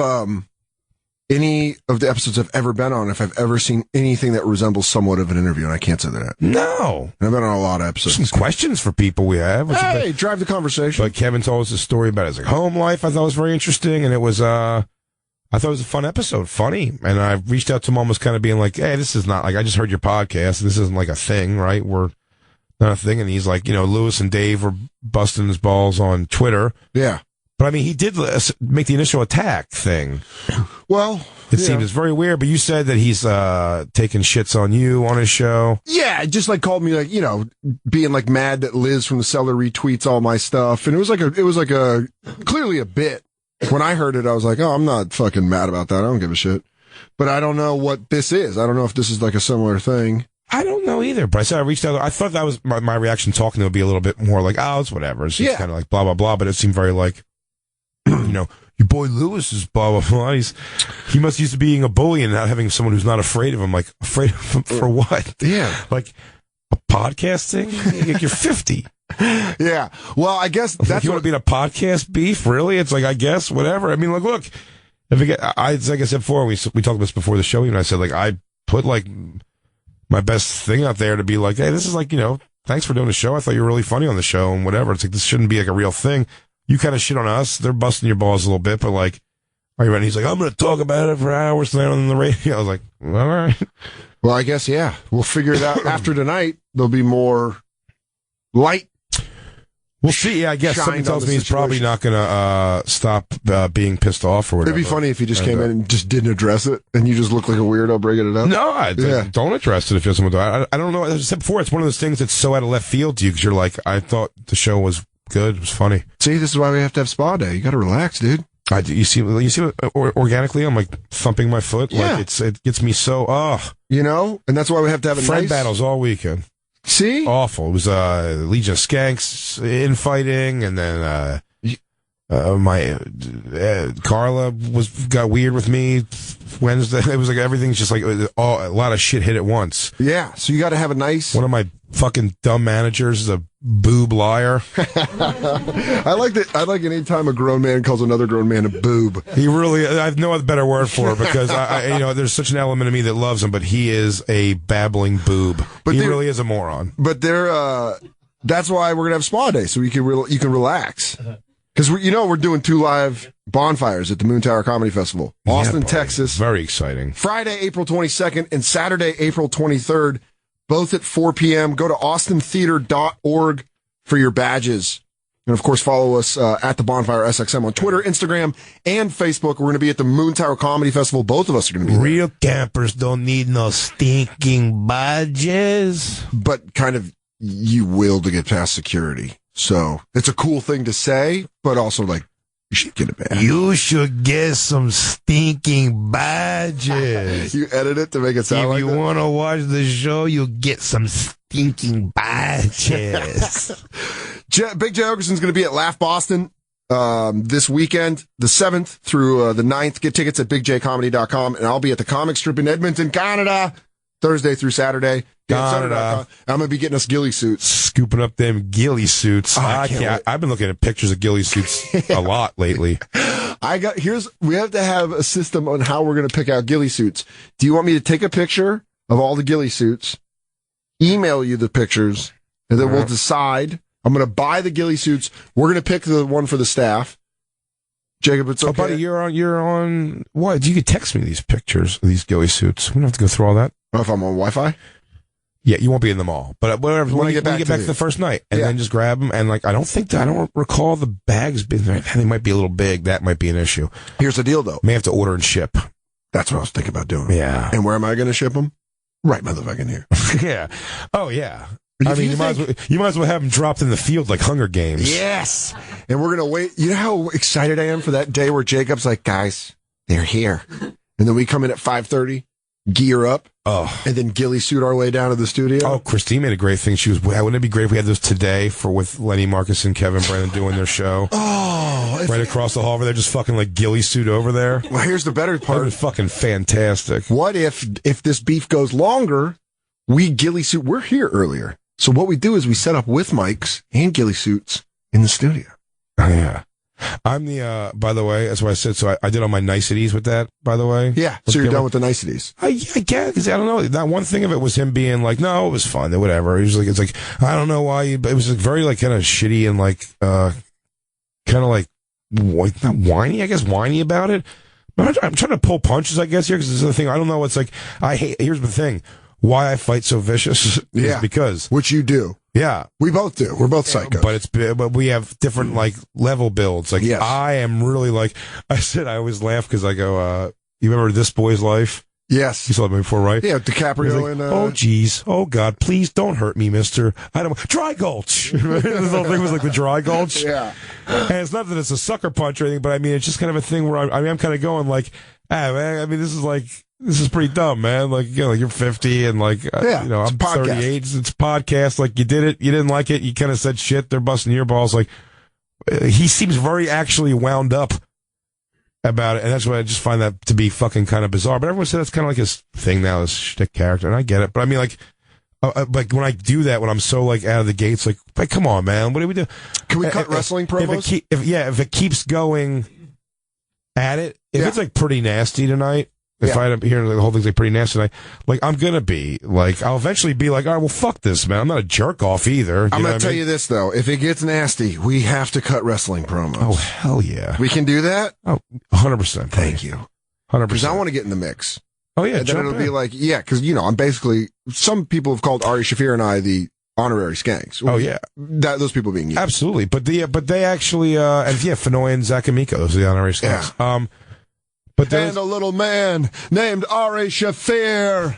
any of the episodes I've ever been on, if I've ever seen anything that resembles somewhat of an interview, and I can't say that. No. And I've been on a lot of episodes. Some questions for people we have. Hey, drive the conversation. But Kevin told us a story about his home life I thought was very interesting, and it was, I thought it was a fun episode, funny. And I reached out to him almost kind of being like, hey, this is not, like, I just heard your podcast, this isn't like a thing, right? We're not a thing. And he's like, Lewis and Dave were busting his balls on Twitter. Yeah. But I mean, he did make the initial attack thing. Well, it seemed it's very weird. But you said that he's taking shits on you on his show. Yeah, just like called me like being like mad that Liz from the Cellar retweets all my stuff, and it was like a clearly a bit. When I heard it, I was like, oh, I'm not fucking mad about that. I don't give a shit. But I don't know what this is. I don't know if this is like a similar thing. I don't know either, but I said I reached out. I thought that was my reaction talking to would be a little bit more like, oh, it's whatever. It's just kind of like blah, blah, blah. But it seemed very like, your boy Lewis is blah, blah, blah. He must used to being a bully and not having someone who's not afraid of him. Like, afraid of him for what? Yeah. Like, a podcast thing? You're 50. Yeah. Well, I guess that's you want to be in a podcast beef? Really? It's like, I guess, whatever. I mean, look, if like I said before, we talked about this before the show, even I said, like, I put, like, my best thing out there to be like, hey, this is like, thanks for doing the show. I thought you were really funny on the show and whatever. It's like, this shouldn't be like a real thing. You kind of shit on us. They're busting your balls a little bit, but like, are you ready? He's like, I'm going to talk about it for hours tonight on the radio. I was like, all right. Well, I guess, yeah. We'll figure it out after tonight. There'll be more light. We'll see. Yeah, I guess something tells me he's probably not going to stop being pissed off or whatever. It'd be funny if he just came in and just didn't address it, and you just look like a weirdo bringing it up. No, don't address it if he doesn't want to. I don't know. As I said before, it's one of those things that's so out of left field to you because you're like, I thought the show was good. It was funny. See, this is why we have to have spa day. You got to relax, dude. You see organically, I'm like thumping my foot. Yeah. Like it gets me so, and that's why we have to have a friend nice battles all weekend. See? Awful. It was Legion of Skanks infighting, and then my Carla got weird with me Wednesday. It was like everything's just like a lot of shit hit at once. Yeah, so you got to have a nice. One of my fucking dumb managers is a boob liar. I like that. I like any time a grown man calls another grown man a boob. He really. I have no other better word for it because I there's such an element of me that loves him, but he is a babbling boob. But he really is a moron. But that's why we're gonna have spa day so you can relax. Because we're doing 2 live bonfires at the Moon Tower Comedy Festival, Austin, Texas. Very exciting. Friday, April 22nd, and Saturday, April 23rd, both at 4 p.m. Go to austintheater.org for your badges. And, of course, follow us at the Bonfire SXM on Twitter, Instagram, and Facebook. We're going to be at the Moon Tower Comedy Festival. Both of us are going to be there. Real campers don't need no stinking badges. But kind of you will to get past security. So it's a cool thing to say, but also like you should get a badge. You should get some stinking badges. You edit it to make it sound like that? If you want to watch the show, you'll get some stinking badges. Big J. Oakerson's going to be at Laugh Boston this weekend, the 7th through the 9th. Get tickets at bigjcomedy.com, and I'll be at the Comic Strip in Edmonton, Canada, Thursday through Saturday. I'm going to be getting us ghillie suits. Scooping up them ghillie suits. I've been looking at pictures of ghillie suits a lot lately. We have to have a system on how we're going to pick out ghillie suits. Do you want me to take a picture of all the ghillie suits, email you the pictures, and then we'll decide? I'm going to buy the ghillie suits. We're going to pick the one for the staff. Jacob, it's okay. Oh, buddy, you're on. What? You could text me these pictures of these ghillie suits. We don't have to go through all that. Oh, if I'm on Wi-Fi? Yeah, you won't be in them all. But whatever, when you get back to the first night, and then just grab them. And like, I don't recall the bags being there. They might be a little big. That might be an issue. Here's the deal, though. May have to order and ship. That's what I was thinking about doing. Yeah. And where am I going to ship them? Right, motherfucking here. Yeah. Oh, yeah. I mean, you might as well have them dropped in the field like Hunger Games. Yes. And we're going to wait. You know how excited I am for that day where Jacob's like, guys, they're here. And then we come in at 5:30, gear up. Oh. And then ghillie suit our way down to the studio. Oh, Christine made a great thing. She was, wouldn't it be great if we had those today with Lenny Marcus and Kevin Brennan doing their show? Oh. Right across the hall over there, just fucking like ghillie suit over there. Well, here's the better part. That was fucking fantastic. What if this beef goes longer, we ghillie suit, we're here earlier. So what we do is we set up with mics and ghillie suits in the studio. Oh, yeah. I'm the, by the way, that's what I said. So I did all my niceties with that, by the way. Yeah. So you're done with the niceties. I guess, because I don't know. That one thing of it was him being like, no, it was fun or whatever. He was like, it's like, I don't know why, but it was like very like kind of shitty and like, kind of like, not whiny, I guess, whiny about it. But I'm trying to pull punches, I guess, here, because this is the thing. I don't know. It's like, here's the thing. Why I fight so vicious is because. Which you do. Yeah. We both do. We're both psychos. But we have different, like, level builds. Like, yes. I am really like, I always laugh because I go, you remember This Boy's Life? Yes. You saw that before, right? Yeah, DiCaprio like, and... oh, geez. Oh, God. Please don't hurt me, mister. I don't... Dry gulch. This whole thing was like the dry gulch. Yeah. And it's not that it's a sucker punch or anything, but I mean, it's just kind of a thing where I'm kind of going like, man, I mean, this is like... this is pretty dumb, man. Like, like you're 50 and like, I'm 38. It's a podcast. Like, you did it. You didn't like it. You kind of said shit. They're busting your balls. Like, he seems very actually wound up about it. And that's why I just find that to be fucking kind of bizarre. But everyone said that's kind of like his thing now, his shtick character. And I get it. But I mean, like when I do that, when I'm so like out of the gates, like come on, man, what do we do? Can we cut wrestling promos? If it keeps going at it, if it's like pretty nasty tonight, if I end up hearing the whole thing's like pretty nasty tonight, like I'm gonna be like, I'll eventually be like, all right, well, fuck this, man. I'm not a jerk off either. I'm gonna tell you this though, if it gets nasty, we have to cut wrestling promos. Oh hell yeah, we can do that. Oh, 100%. Thank you, 100%. Because I want to get in the mix. Oh yeah, and then it'll be like, because I'm basically, some people have called Ari Shaffir and I the honorary skanks. Oh yeah, those people being you. Absolutely, but they actually Fenoy and Zakamiko, those are the honorary skanks. Yeah. And a little man named Ari Shaffir.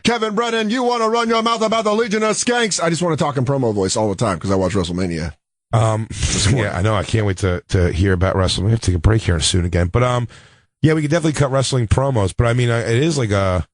Kevin Brennan, you want to run your mouth about the Legion of Skanks? I just want to talk in promo voice all the time because I watch WrestleMania. Yeah, I know. I can't wait to hear about WrestleMania. We have to take a break here soon again. But yeah, we could definitely cut wrestling promos. But I mean, it is like a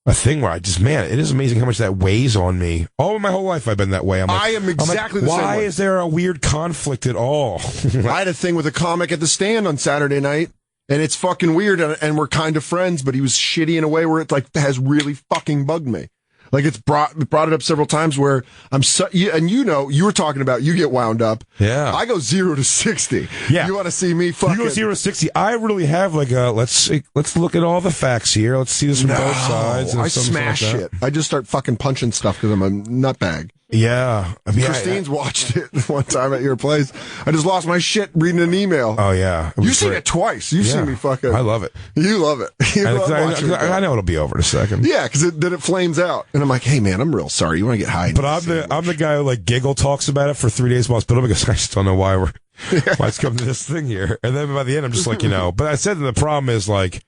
thing where it is amazing how much that weighs on me. All my whole life I've been that way. I am exactly the same way. Why is there a weird conflict at all? I had a thing with a comic at the Stand on Saturday night. And it's fucking weird, and we're kind of friends, but he was shitty in a way where it like has really fucking bugged me. Like it's brought it up several times where I'm you were talking about you get wound up. Yeah, I go 0 to 60. Yeah, you want to see me fucking? You go 0 to 60. I really have like let's look at all the facts here. Let's see this from both sides. And I smash shit. I just start fucking punching stuff because I'm a nutbag. Yeah, I mean, Christine's watched it one time at your place. I just lost my shit reading an email. Oh yeah, you've seen it twice. You've seen me fucking. I love it. You love it. I know it'll be over in a second. Yeah, because then it flames out, and I'm like, hey man, I'm real sorry. You want to get high? But I'm the guy who like giggle talks about it for 3 days while it's building because I just don't know why it's come to this thing here. And then by the end, I'm just like, But I said that the problem is like,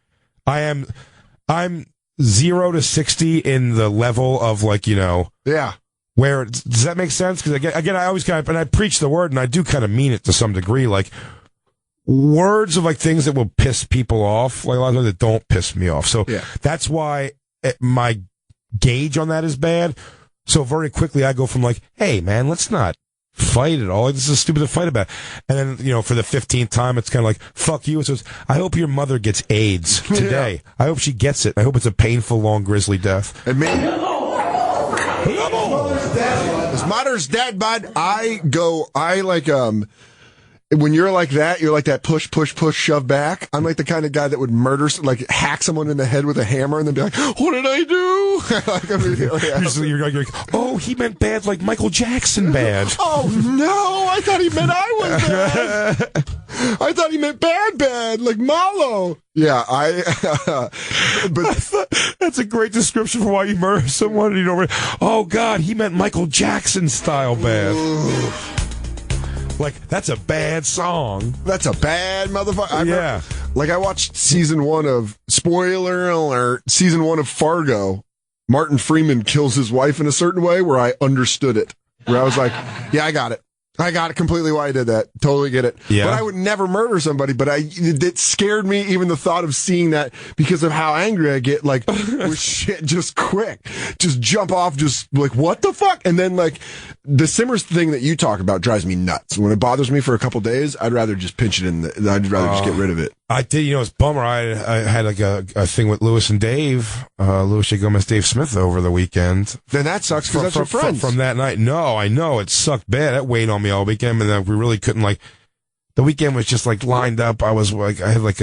I'm 0 to 60 in the level of like Yeah. Where does that make sense? Because again, I always and I preach the word, and I do kind of mean it to some degree. Like words of like things that will piss people off, like a lot of times that don't piss me off. So that's why my gauge on that is bad. So very quickly, I go from like, "Hey, man, let's not fight at all. Like, this is stupid to fight about." And then for the 15th time, it's kind of like, "Fuck you." It says, "I hope your mother gets AIDS today. I hope she gets it. I hope it's a painful, long, grisly death." And me. His mother's dead, bud. I like, when you're like that push, shove back. I'm like the kind of guy that would murder, like hack someone in the head with a hammer and then be like, what did I do? Like, immediately. You're like, oh, he meant bad like Michael Jackson bad. Oh, no, I thought he meant I was bad. I thought he meant bad, like Malo. Yeah, but that's a great description for why you murder someone. Oh God, he meant Michael Jackson style bad. Like that's a bad song. That's a bad motherfucker. I watched season 1 of spoiler alert. Season 1 of Fargo. Martin Freeman kills his wife in a certain way where I understood it. Where I was like, yeah, I got it. I got it completely why I did that. Totally get it. Yeah. But I would never murder somebody, but it scared me even the thought of seeing that because of how angry I get, like, with shit just quick. Just jump off, just like, what the fuck? And then, like, the Simmers thing that you talk about drives me nuts. When it bothers me for a couple days, I'd rather just pinch it I'd rather just get rid of it. I did, it's a bummer. I had like a thing with Lewis and Dave, Louis J. Gomez, Dave Smith over the weekend. Then that sucks because that's your friends. From that night. No, I know. It sucked bad. It weighed on me all weekend, and then we really couldn't, like, the weekend was just, like, lined up. I was, like, I had, like,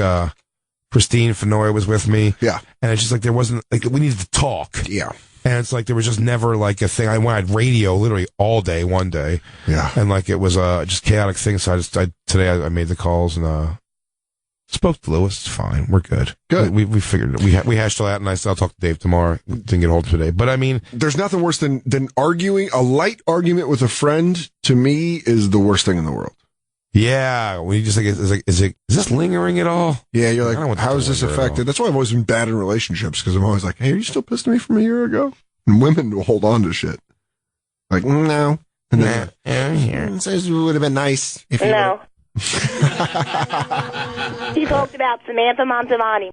Christine Fenoy was with me. Yeah. And it's just, like, there wasn't, like, we needed to talk. Yeah. And it's, like, there was just never, like, a thing. I had radio literally all day, one day. Yeah. And, like, it was just chaotic thing. So today I made the calls and, spoke to Lewis. It's fine. We're good. Good. We figured it. We hashed it out, and I said I'll talk to Dave tomorrow. Didn't get hold of today, but I mean, there's nothing worse than arguing. A light argument with a friend to me is the worst thing in the world. Yeah, when you just like, is this lingering at all? Yeah, you're like, how is this affected? That's why I've always been bad in relationships because I'm always like, hey, are you still pissed at me from a year ago? And women will hold on to shit. Like, no. And then, it would have been nice if you He talked about Samantha Montavani.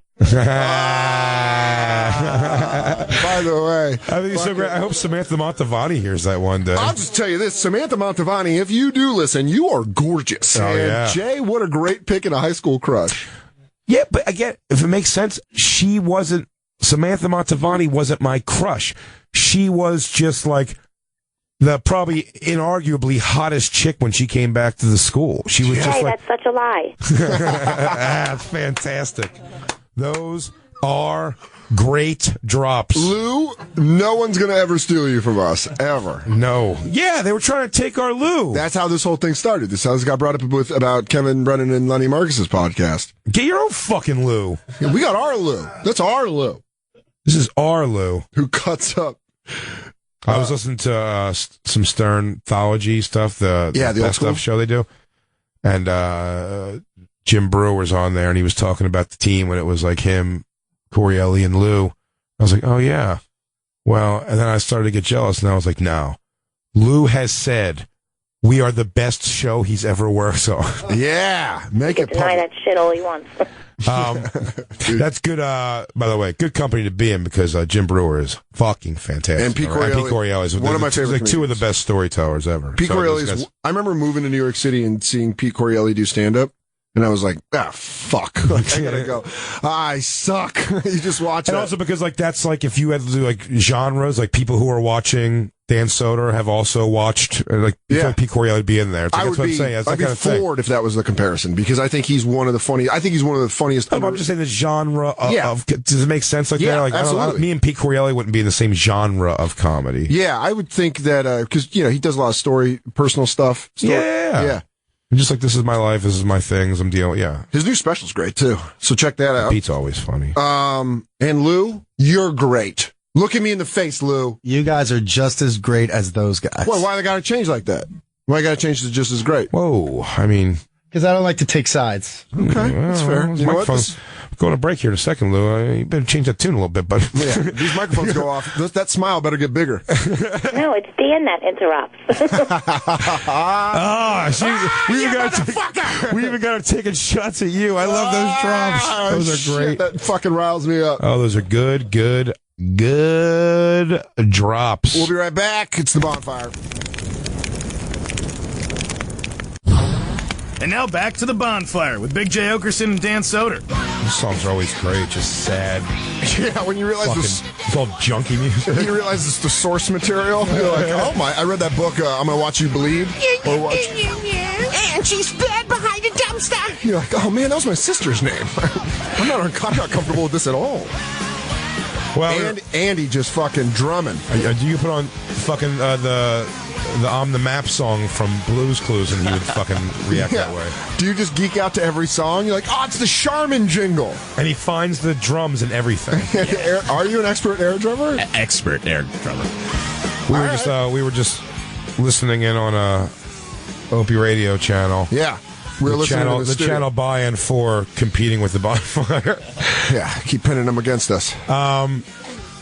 By the way, I think it's so great. I hope Samantha Montavani hears that one day. I'll just tell you this, Samantha Montavani, if you do listen, you are gorgeous. Oh, and yeah. Jay, what a great pick in a high school crush. Yeah, but again, if it makes sense, Samantha Montavani wasn't my crush. She was just like the probably inarguably hottest chick when she came back to the school. She was just like, that's such a lie. that's fantastic. Those are great drops. Lou, no one's going to ever steal you from us, ever. No. Yeah, they were trying to take our Lou. That's how this whole thing started. This how this got brought up about Kevin Brennan and Lenny Marcus's podcast. Get your own fucking Lou. Yeah, we got our Lou. That's our Lou. This is our Lou. Who cuts up. I was listening to some Sternthology stuff, the old stuff show they do. And Jim Brewer's on there, and he was talking about the team when it was like him, Corielli, and Lou. I was like, oh, yeah. Well, and then I started to get jealous, and I was like, no. Lou has said we are the best show he's ever worked on. Yeah. Make it deny that shit all he wants. That's good, by the way, good company to be in because Jim Brewer is fucking fantastic. And Pete Corielli is one of my favorite. Like two of the best storytellers ever. Pete Corielli I remember moving to New York City and seeing Pete Corielli do stand-up. And I was like, fuck. Like, I gotta go. I suck. You just watch it. And also because, like, that's like if you had to do, like, genres, like, people who are watching Dan Soder have also watched, like, I feel like Pete Corielli would be in there. Like, that's what I'm saying. That's I'd be floored if that was the comparison, because I think he's one of the funniest. I think he's one of the funniest. I'm just saying the genre of does it make sense like that? Like, absolutely. Me and Pete Corielli wouldn't be in the same genre of comedy. Yeah, I would think that, because, he does a lot of personal stuff. Yeah. I'm just like, this is my life, this is my things, I'm dealing with, His new special's great, too. So check that out. Pete's always funny. And Lou, you're great. Look at me in the face, Lou. You guys are just as great as those guys. Well, why they gotta change like that? Why you gotta change to just as great? Whoa, I mean... Because I don't like to take sides. Okay, that's fair. You know what? Going to break here in a second, Lou. You better change that tune a little bit, but these microphones go off. That smile better get bigger. No, it's Dan that interrupts. We even got her taking shots at you. I love those drops. Those are great. That fucking riles me up. Oh, those are good drops. We'll be right back. It's the Bonfire. And now back to the Bonfire with Big J. Oakerson and Dan Soder. These songs are always great, just sad. Yeah, when you realize it's all junky music. You realize it's the source material. You're like, oh my! I read that book. I'm gonna watch you bleed. And she's dead behind a dumpster. You're like, oh man, that was my sister's name. I'm not comfortable with this at all. Well, and Andy just fucking drumming. Do you put on fucking the On the Map song from Blue's Clues and he would fucking react that way? Do you just geek out to every song? You're like, oh, it's the Charmin jingle. And he finds the drums and everything. Are you an expert air drummer? Expert air drummer. We were just listening in on a Opie radio channel. Yeah. We're listening to the channel by and for competing with the Bonfire. Yeah, keep pinning them against us.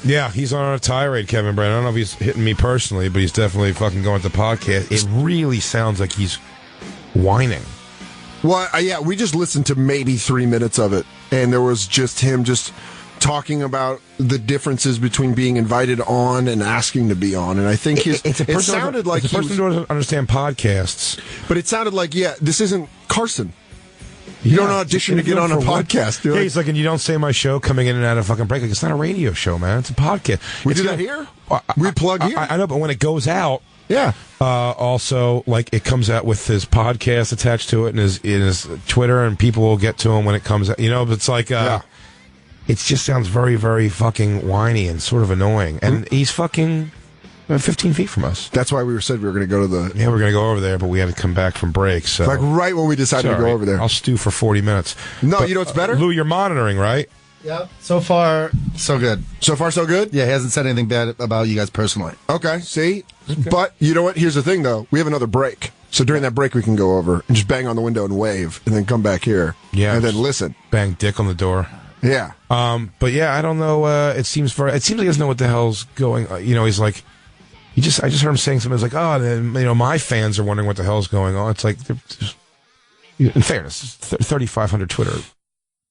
Yeah, he's on a tirade, Kevin Brennan. I don't know if he's hitting me personally, but he's definitely fucking going to podcast. It really sounds like he's whining. Well, yeah, we just listened to maybe 3 minutes of it, and there was just him just talking about the differences between being invited on and asking to be on. And I think it sounded like the person who doesn't understand podcasts. But it sounded like, this isn't Carson. You don't audition to get on a podcast. Yeah, he's like, and you don't say my show coming in and out of fucking break. Like, it's not a radio show, man. It's a podcast. We do that here? We plug here? I know, but when it goes out, yeah. Also, like, it comes out with his podcast attached to it and his Twitter, and people will get to him when it comes out. You know, but it's like, it just sounds very, very fucking whiny and sort of annoying. And he's fucking 15 feet from us. That's why we said we were going to go to the... Yeah, we're going to go over there, but we had to come back from break. So. Like right when we decided to go over there. I'll stew for 40 minutes. No, you know what's better? Lou, you're monitoring, right? Yeah. So far, so good. So far, so good? Yeah, he hasn't said anything bad about you guys personally. Okay, see? Okay. But you know what? Here's the thing, though. We have another break. So during that break, we can go over and just bang on the window and wave, and then come back here. Yeah. And then listen. Bang dick on the door. Yeah. But yeah, I don't know. It seems like he doesn't know what the hell's going. He's like, I just heard him saying something. It's like, my fans are wondering what the hell's going on. It's like, In fairness, 3,500 Twitter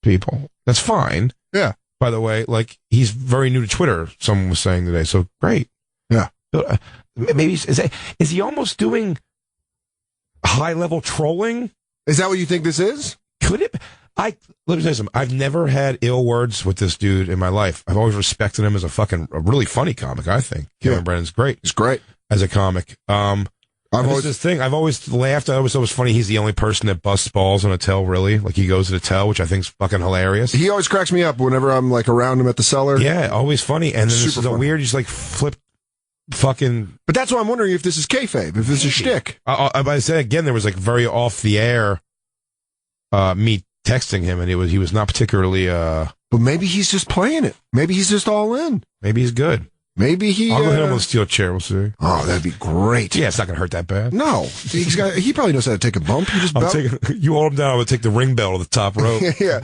people. That's fine. Yeah. By the way, like, he's very new to Twitter, someone was saying today, so great. Yeah. Maybe, is he almost doing high-level trolling? Is that what you think this is? Could it? Let me tell you something. I've never had ill words with this dude in my life. I've always respected him as a really funny comic, I think. Kevin Brennan's great. He's great. As a comic. I've always laughed. I always thought it was funny. He's the only person that busts balls on a tell, really. Like, he goes to the tell, which I think is fucking hilarious. He always cracks me up whenever I'm, like, around him at the cellar. Yeah, always funny. And then this is a weird, just, like, flip fucking... But that's why I'm wondering if this is kayfabe, if this is shtick. I said, again, there was, like, very off-the-air me texting him, and he was not particularly... But maybe he's just playing it. Maybe he's just all in. Maybe he's good. Maybe he... I'll go hit him with a steel chair, we'll see. Oh, that'd be great. Yeah, it's not going to hurt that bad. No. He probably knows how to take a bump. You hold him down, I'm going to take the ring bell to the top rope. Yeah,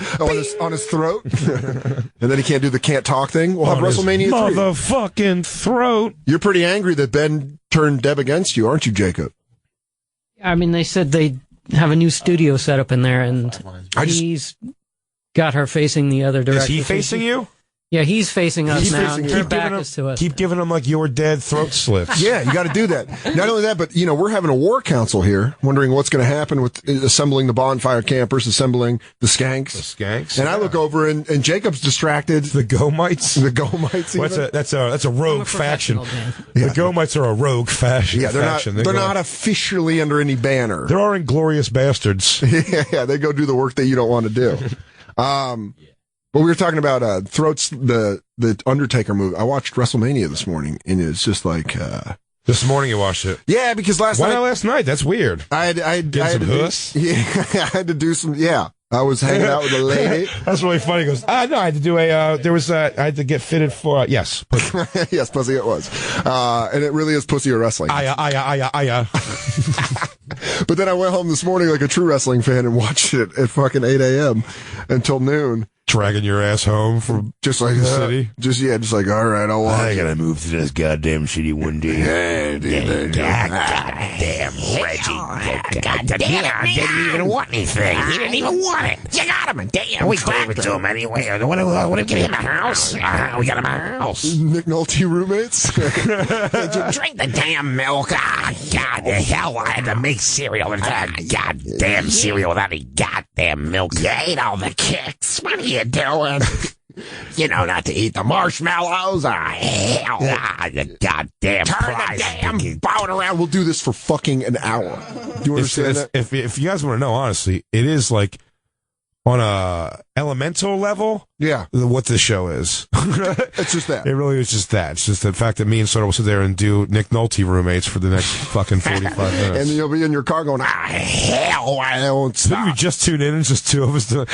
on his throat. And then he can't do the can't talk thing. We'll have WrestleMania 3. Motherfucking throat. You're pretty angry that Ben turned Deb against you, aren't you, Jacob? I mean, they said they have a new studio set up in there, and he's got her facing the other direction. Is he facing you? Yeah, he's facing us now. Her back is to us. Keep giving him, like, your dead throat slips. Yeah, you got to do that. Not only that, but, we're having a war council here, wondering what's going to happen with assembling the Bonfire campers, assembling the skanks. And I look over, and Jacob's distracted. The Gomites? The Gomites. That's a rogue faction. The Gomites are a rogue faction. Yeah, they're not officially under any banner. There are inglorious bastards. Yeah, they go do the work that you don't want to do. But we were talking about throats, the Undertaker movie. I watched WrestleMania this morning, and it's just like... This morning you watched it? Yeah, because last night... Why not last night? That's weird. I had I had to do some... Yeah, I was hanging out with a lady. That's really funny. He goes, no, I had to do I had to get fitted for... yes, pussy. Yes, pussy it was. And it really is pussy or wrestling. But then I went home this morning like a true wrestling fan and watched it at fucking 8 a.m. until noon. Dragging your ass home from just like the city. Just like, all right, I'll watch. I gotta move to this goddamn city one day. Goddamn Reggie. Goddamn, didn't even want anything. He didn't even want it. You got him. Damn, we gave it to him anyway. What do we get him a house? We got him a house. Nick Nolte roommates. Drink the damn milk. God, the hell, I had to make cereal with that goddamn cereal without any goddamn milk. You ate all the kicks. What are you doing? Not to eat the marshmallows. Hell, the goddamn turn the damn boat around. We'll do this for fucking an hour. Do you understand that? If you guys want to know, honestly, it is like on a elemental level. Yeah, what this show is. It's just that. It really is just that. It's just the fact that me and Soder will sit there and do Nick Nolte roommates for the next fucking 45 minutes. And you'll be in your car going, hell, I don't stop. Didn't we just tune in and just two of us doing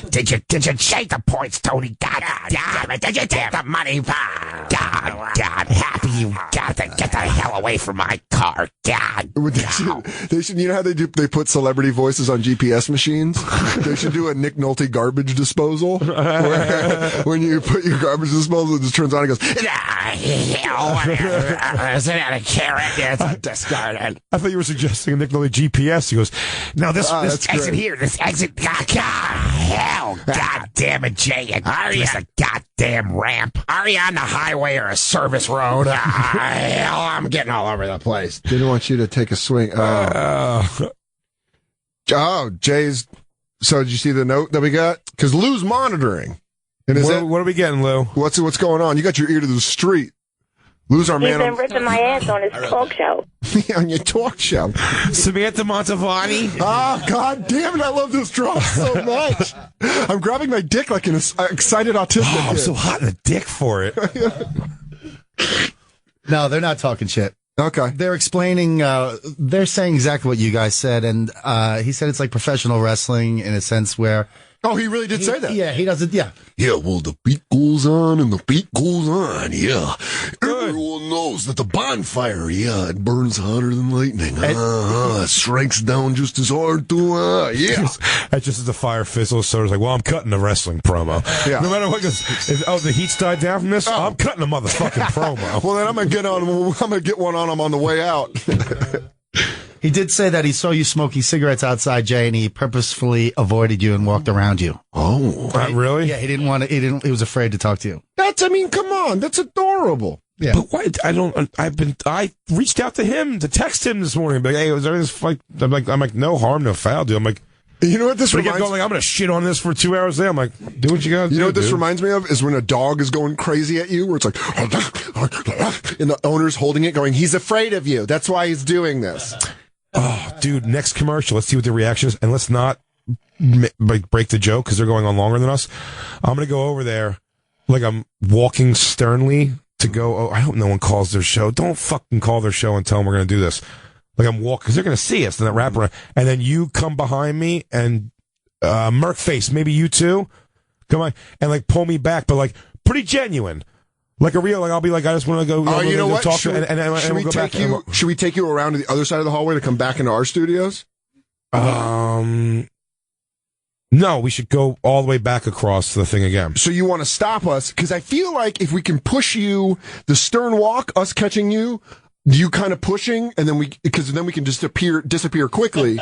Did you shake the points, Tony? God damn it. Did you take the money? God, happy you got to get the hell away from my car. God. They should, you know how they put celebrity voices on GPS machines? They should do a Nick Nolte garbage disposal. Where, when you put your garbage disposal, it just turns on and goes, isn't that a carrot? It's discarded. I thought you were suggesting a Nick Nolte GPS. He goes, no, this exit here, this exit. God damn it, Jay. Are you a goddamn ramp? Are you on the highway or a service road? Hell, I'm getting all over the place. Didn't want you to take a swing. Jay's. So did you see the note that we got? Because Lou's monitoring. And what are we getting, Lou? What's going on? You got your ear to the street. Lou's our man. He's been ripping my ass on his talk show. On your talk show. Samantha Montavani. Oh, God damn it. I love this drop so much. I'm grabbing my dick like an excited autistic kid. I'm so hot in the dick for it. No, they're not talking shit. Okay. They're explaining, they're saying exactly what you guys said, and he said it's like professional wrestling in a sense where... Oh, he really did say that? Yeah, he doesn't, yeah. Yeah, well, the beat goes on and the beat goes on, yeah. Everyone knows that the bonfire, yeah, it burns hotter than lightning. It strikes down just as hard, too, yeah. That's just as the fire fizzles, so it's like, well, I'm cutting the wrestling promo. Yeah. No matter what, the heat's died down from this, I'm cutting a motherfucking promo. Well, then I'm gonna get one on him on the way out. He did say that he saw you smoking cigarettes outside, Jay, and he purposefully avoided you and walked around you. Oh, really? Yeah, he didn't want to. He was afraid to talk to you. Come on, that's adorable. Yeah. But why? I reached out to him to text him this morning. But hey, was there this like? I'm like, no harm, no foul, dude. I'm like, you know what this reminds me? I'm going to shit on this for 2 hours a day. I'm like, do what you got to do. You know what this dude. reminds me of is when a dog is going crazy at you, where it's like, and the owner's holding it, going, he's afraid of you. That's why he's doing this. Oh, dude, next commercial. Let's see what the reaction is, and let's not break the joke because they're going on longer than us. I'm going to go over there like I'm walking sternly to go. Oh, I hope no one calls their show. Don't fucking call their show and tell them we're going to do this. Like I'm walking because they're going to see us in that wraparound, and then you come behind me and Merc face, maybe you too, come on and like pull me back, but like pretty genuine, like a real. Like I'll be like, I just want to go. You know what? Talk Should we take you around to the other side of the hallway to come back into our studios? No, we should go all the way back across the thing again. So you want to stop us? Because I feel like if we can push you, the stern walk, us catching you kind of pushing, and then we can disappear quickly.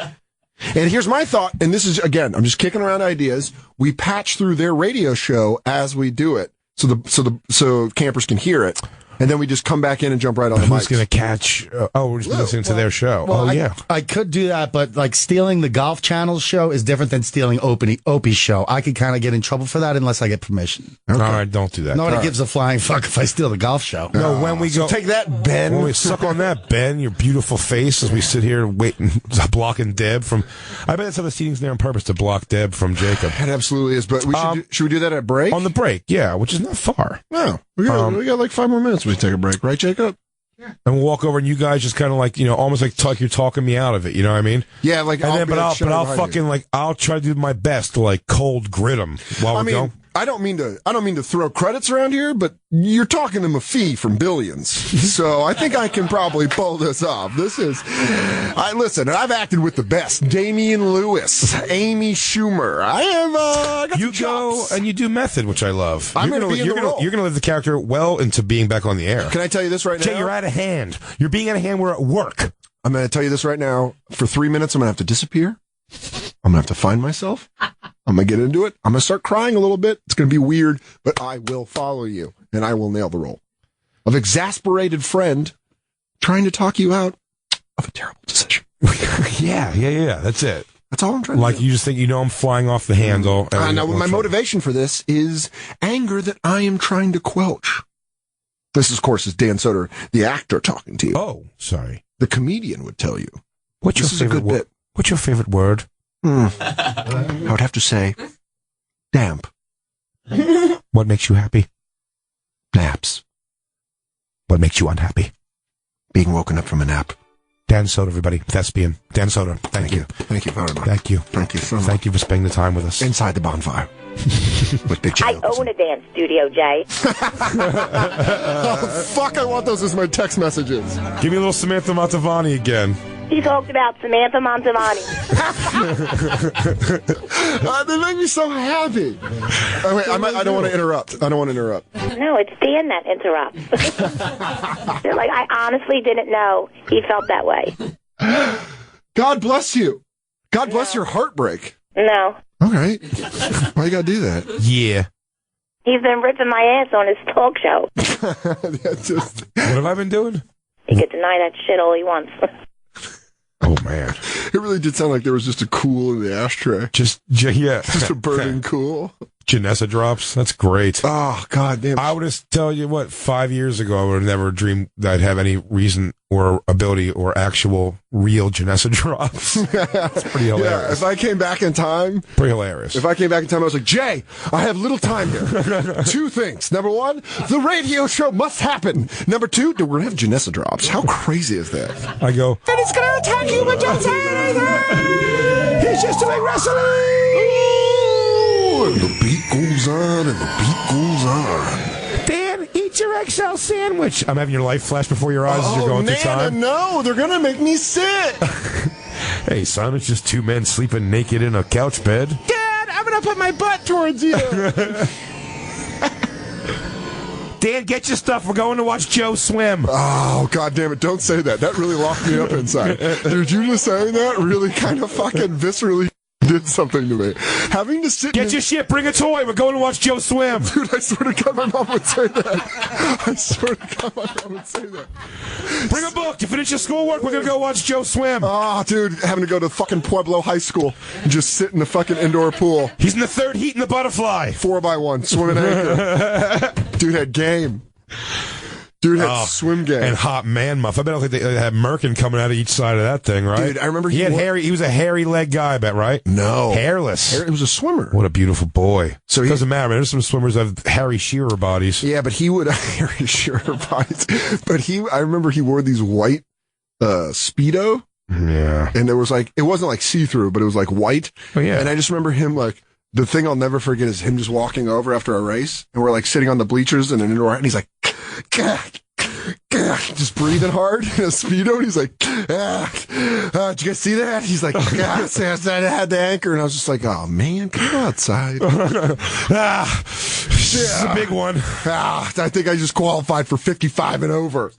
And here's my thought, and this is, again, I'm just kicking around ideas. We patch through their radio show as we do it, so campers can hear it. And then we just come back in and jump right on the mic. Who's going to catch? We're just listening to their show. Well, yeah. I could do that, but like stealing the Golf Channel's show is different than stealing Opie's show. I could kind of get in trouble for that unless I get permission. Okay. All right, don't do that. Nobody gives a flying fuck if I steal the golf show. No, when we go. Take that, Ben. When we suck on that, Ben, your beautiful face as we sit here waiting, blocking Deb from. I bet that's how the seating's there on purpose to block Deb from Jacob. It absolutely is, but should we do that at break? On the break, yeah, which is not far. No. We got like 5 more minutes. We take a break, right, Jacob? Yeah. And we'll walk over, and you guys just kind of like, almost like you're talking me out of it. You know what I mean? Yeah, like. And I'll fucking like, I'll try to do my best to like cold grit them while we go. I don't mean to throw credits around here, but you're talking them a fee from billions. So I think I can probably pull this off. Listen, I've acted with the best. Damian Lewis, Amy Schumer. I got you go and you do method, which I love. I'm going to be in the role. You're going to live the character well into being back on the air. Can I tell you this right now? Jay, you're out of hand. You're being out of hand. We're at work. I'm going to tell you this right now. For 3 minutes, I'm going to have to disappear. I'm going to have to find myself. I'm going to get into it. I'm going to start crying a little bit. It's going to be weird, but I will follow you, and I will nail the role of exasperated friend trying to talk you out of a terrible decision. Yeah. That's it. That's all I'm trying to do. Like, you just think, I'm flying off the handle. Now, my motivation for this is anger that I am trying to quelch. This, of course, is Dan Soder, the actor, talking to you. Oh, sorry. The comedian would tell you. What's your favorite word? What's your favorite word? I would have to say, damp. What makes you happy? Naps. What makes you unhappy? Being woken up from a nap. Dan Soder, everybody. Thespian. Dan Soder. Thank you. Thank you very much. Thank you. Thank you so much. Thank you for spending the time with us. Inside the bonfire. With Big J. I own a dance studio, Jay. Oh, fuck, I want those as my text messages. Give me a little Samantha Montavani again. He talked about Samantha Montavani. They make me so happy. Oh, wait, I don't want to interrupt. No, it's Dan that interrupts. They're like, I honestly didn't know he felt that way. God bless you. God bless your heartbreak. No. All right. Why you got to do that? Yeah. He's been ripping my ass on his talk show. What have I been doing? He could deny that shit all he wants. Oh, man. It really did sound like there was just a cool in the ashtray. Just a burning cool. Janessa drops. That's great. Oh, God damn. I would have tell you what, 5 years ago, I would have never dreamed that I'd have any reason or ability or actual real Janessa drops. It's pretty hilarious. Yeah, if I came back in time. Pretty hilarious. If I came back in time, I was like, Jay, I have little time here. 2 things. Number 1, the radio show must happen. Number 2, we're going to have Janessa drops. How crazy is that? I go, and it's going to attack you with Janessa. He's just doing wrestling. And the beat goes on, and the beat goes on. Dan, eat your XL sandwich. I'm having your life flash before your eyes as you're going through time. No, they're going to make me sick. Hey, son, it's just 2 men sleeping naked in a couch bed. Dad, I'm going to put my butt towards you. Dan, get your stuff. We're going to watch Joe swim. Oh, God damn it. Don't say that. That really locked me up inside. Dude, you just saying that really kind of fucking viscerally did something to me. Having to sit Get your shit. Bring a toy. We're going to watch Joe swim. Dude, I swear to God, my mom would say that. I swear to God, my mom would say that. Bring a book. You finish your schoolwork, we're going to go watch Joe swim. Oh, dude, having to go to fucking Pueblo High School and just sit in the fucking indoor pool. He's in the third heat in the butterfly. 4x1, swimming anchor. Dude had game. Dude had swim game. And hot man muff. I bet they had Merkin coming out of each side of that thing, right? Dude, I remember he was a hairy leg guy, I bet, right? No. Hairless. It was a swimmer. What a beautiful boy. So it doesn't matter, man. There's some swimmers that have Harry Shearer bodies. Yeah, but he would Harry Shearer bodies. But I remember he wore these white Speedo. Yeah. And there was it wasn't like see-through, but it was like white. Oh, yeah. And I just remember him the thing I'll never forget is him just walking over after a race, and we're sitting on the bleachers in an indoor, and he's like, just breathing hard in a Speedo, and he's like, did you guys see that? He's like, I had the anchor, and I was just like, oh man, come outside. This is a big one. I think I just qualified for 55 and over.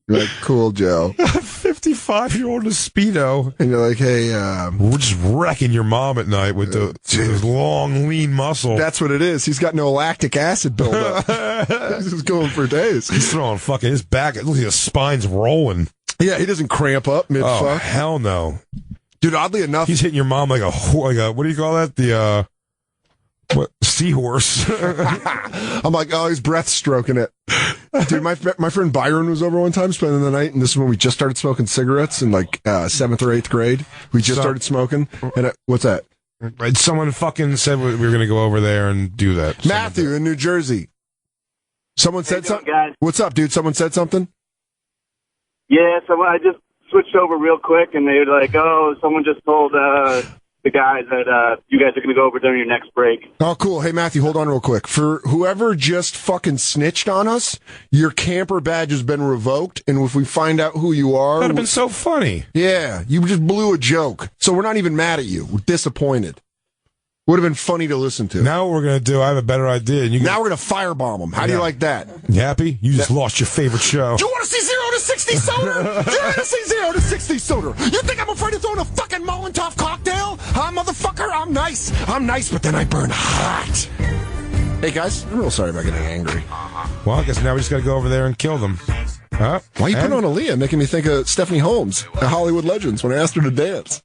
You're like, cool, Joe. 55-year-old in a Speedo. And you're like, hey, we're just wrecking your mom at night with his long, lean muscle. That's what it is. He's got no lactic acid buildup. He's just going for days. He's throwing fucking his back. It looks like his spine's rolling. Yeah, he doesn't cramp up mid-fuck. Oh, hell no. Dude, oddly enough. He's hitting your mom like a what do you call that? Seahorse. I'm like, oh, his breath's stroking it. Dude, my friend Byron was over one time spending the night, and this is when we just started smoking cigarettes in 7th or 8th grade. We just started smoking. And what's that? Someone fucking said we were going to go over there and do that. Matthew in New Jersey. Someone said something. What's up, dude? Someone said something? Yeah, I just switched over real quick, and they were like, oh, someone just told the guys that you guys are going to go over during your next break. Oh, cool. Hey, Matthew, hold on real quick. For whoever just fucking snitched on us, your camper badge has been revoked, and if we find out who you are... That would have been so funny. Yeah, you just blew a joke. So we're not even mad at you. We're disappointed. Would have been funny to listen to. Now what we're going to do, I have a better idea. Now we're going to firebomb them. How do you like that? You happy? You just lost your favorite show. Do you want to see 0 to 60 Soder? Do you want to see 0 to 60 Soder? You think I'm afraid of throwing a fucking Molotov cocktail? Huh, motherfucker? I'm nice, but then I burn hot. Hey, guys, I'm real sorry about getting angry. Well, I guess now we just got to go over there and kill them. Huh? Why you putting on Aaliyah, making me think of Stephanie Holmes at Hollywood Legends when I asked her to dance?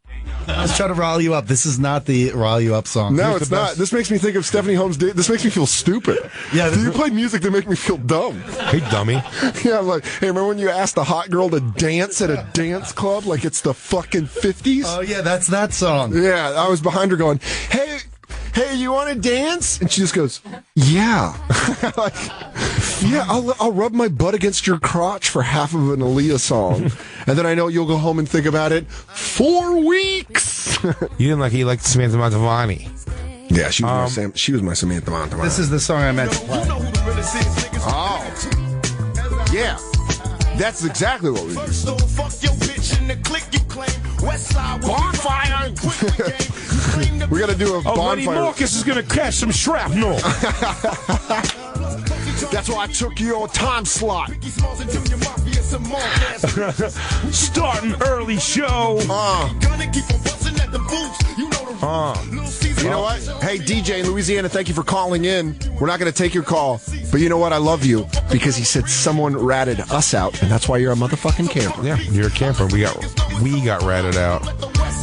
I was trying to rile you up. This is not the rile you up song. No, it's not. This makes me think of Stephanie Holmes. This makes me feel stupid. Yeah, you play music that make me feel dumb. Hey, dummy. Yeah, I'm like, hey, remember when you asked a hot girl to dance at a dance club like it's the fucking 50s? Oh, yeah, that's that song. Yeah, I was behind her going, hey, you want to dance? And she just goes, yeah. Like, yeah, I'll rub my butt against your crotch for half of an Aaliyah song. And then I know you'll go home and think about it 4 weeks. You didn't like he liked Samantha Montavani. Yeah, she was my Samantha Montavani. This is the song I meant to play. Oh. Yeah. That's exactly what we do. Bonfire! We gotta do a bonfire. Lenny Marcus is gonna catch some shrapnel. That's why I took your time slot. Starting early show. You know what? Hey, DJ in Louisiana, thank you for calling in. We're not going to take your call, but you know what? I love you because he said someone ratted us out, and that's why you're a motherfucking camper. Yeah, you're a camper. We got ratted out.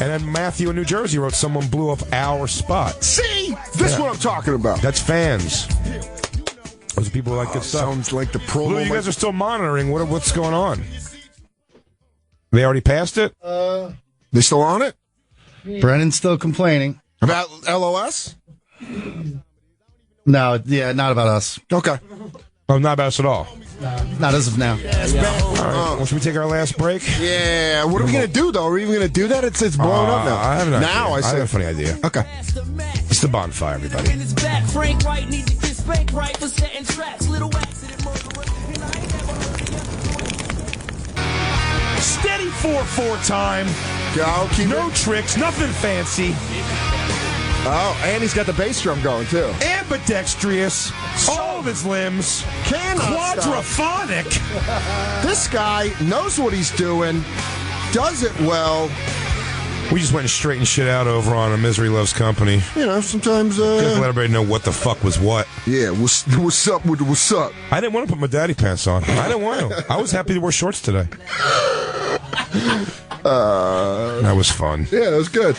And then Matthew in New Jersey wrote someone blew up our spot. See? This is what I'm talking about. That's fans. Those people like good stuff. Sounds like the promo. Lou, you guys are still monitoring. What's going on? They already passed it? They still on it? Brennan's still complaining. About LOS? No, yeah, not about us. Okay. Oh, not about us at all. Not as of now. All right. Well, should we take our last break? Yeah. What are we going to do, though? Are we even going to do that? It's blown up now. I have an idea. Now I have a funny idea. Okay. It's the Bonfire, everybody. Steady 4/4 time. Go, no tricks, nothing fancy. Oh, and he's got the bass drum going, too. Ambidextrous. All of his limbs. Quadraphonic. This guy knows what he's doing. Does it well. We just went and straightened shit out over on A Misery Loves Company. You know, sometimes... Just let everybody know what the fuck was what. Yeah, what's up with the what's up? I didn't want to put my daddy pants on. I didn't want to. I was happy to wear shorts today. That was fun. Yeah, that was good.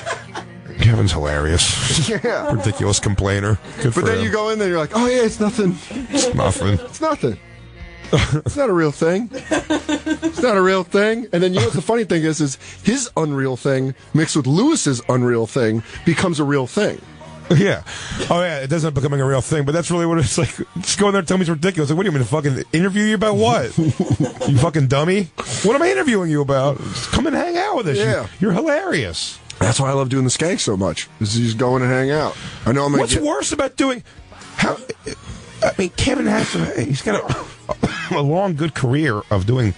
Kevin's hilarious. Yeah. Ridiculous complainer. Good but for then him. you go in there, you're like, oh yeah, it's nothing. It's nothing. It's nothing. It's not a real thing. It's not a real thing. And then you know what the funny thing is his unreal thing mixed with Lewis's unreal thing becomes a real thing. Yeah. Oh, yeah, it doesn't end up becoming a real thing, but that's really what it's like. Just go in there and tell me it's ridiculous. Like, what do you mean to fucking interview you about what? You fucking dummy? What am I interviewing you about? Just come and hang out with us. Yeah. You're hilarious. That's why I love doing the skank so much. Is just going and hang out. I know I'm What's worse about doing... I mean, Kevin he's got a long, good career of doing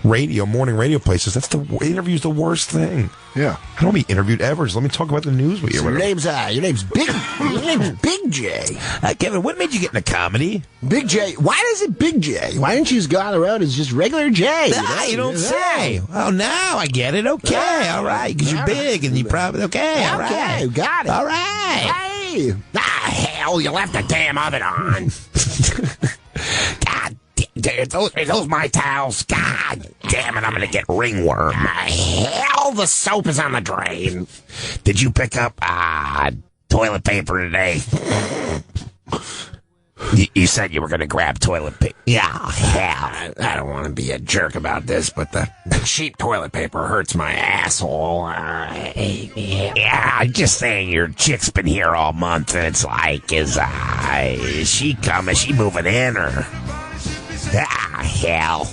radio, morning radio places. Interview's the worst thing. Yeah. I don't want to be interviewed ever. Just let me talk about the news with you. Your name's Big J. Kevin, what made you get into comedy? Big J. Why is it Big J? Why didn't you just go on the road as just regular J? You don't say. Oh, now I get it. Okay, all right. Because you're big and you probably... Okay, all right. Okay, got it. All right. Hey. Hell, you left the damn oven on. God damn, are those my towels? God damn it, I'm going to get ringworm. Hell, the soap is on the drain. Did you pick up toilet paper today? You said you were going to grab toilet paper. Yeah, hell, I don't want to be a jerk about this, but the cheap toilet paper hurts my asshole. Yeah, I'm just saying your chick's been here all month, and it's like, is she coming? Is she moving in, or... hell.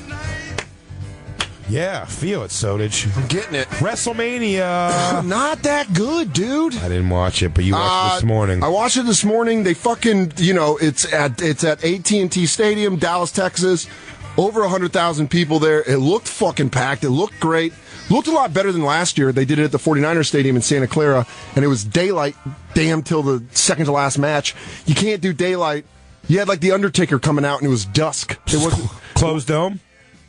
Yeah, feel it, Sodage. I'm getting it. WrestleMania. Not that good, dude. I didn't watch it, but you watched it this morning. I watched it this morning. They fucking, it's at AT&T Stadium, Dallas, Texas. Over 100,000 people there. It looked fucking packed. It looked great. Looked a lot better than last year. They did it at the 49ers Stadium in Santa Clara, and it was daylight damn till the second to last match. You can't do daylight. You had like The Undertaker coming out, and it was dusk. It wasn't closed dome?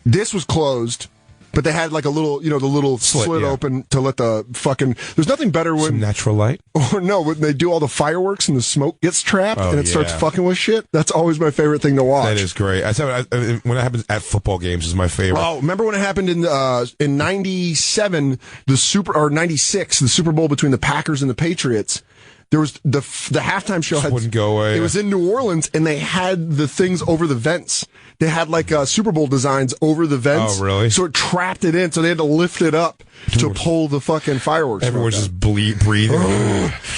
This was closed. But they had like a little, the little slit open to let the fucking... There's nothing better when... Some natural light? Or no, when they do all the fireworks and the smoke gets trapped and it starts fucking with shit. That's always my favorite thing to watch. That is great. When it happens at football games is my favorite. Oh, remember when it happened in 97, 96, the Super Bowl between the Packers and the Patriots? There was the halftime show wouldn't go away. It was in New Orleans, and they had the things over the vents. They had like Super Bowl designs over the vents. Oh, really? So it trapped it in. So they had to lift it up to pull the fucking fireworks. Everyone's just breathing.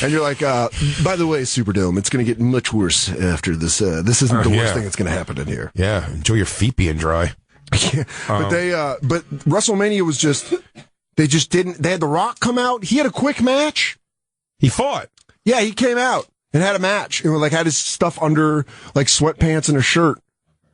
And you're like, by the way, Superdome, it's going to get much worse after this. This isn't the worst thing that's going to happen in here. Yeah, enjoy your feet being dry. Yeah, but WrestleMania was just, they had The Rock come out. He had a quick match. He fought. Yeah, he came out and had a match. And had his stuff under like sweatpants and a shirt.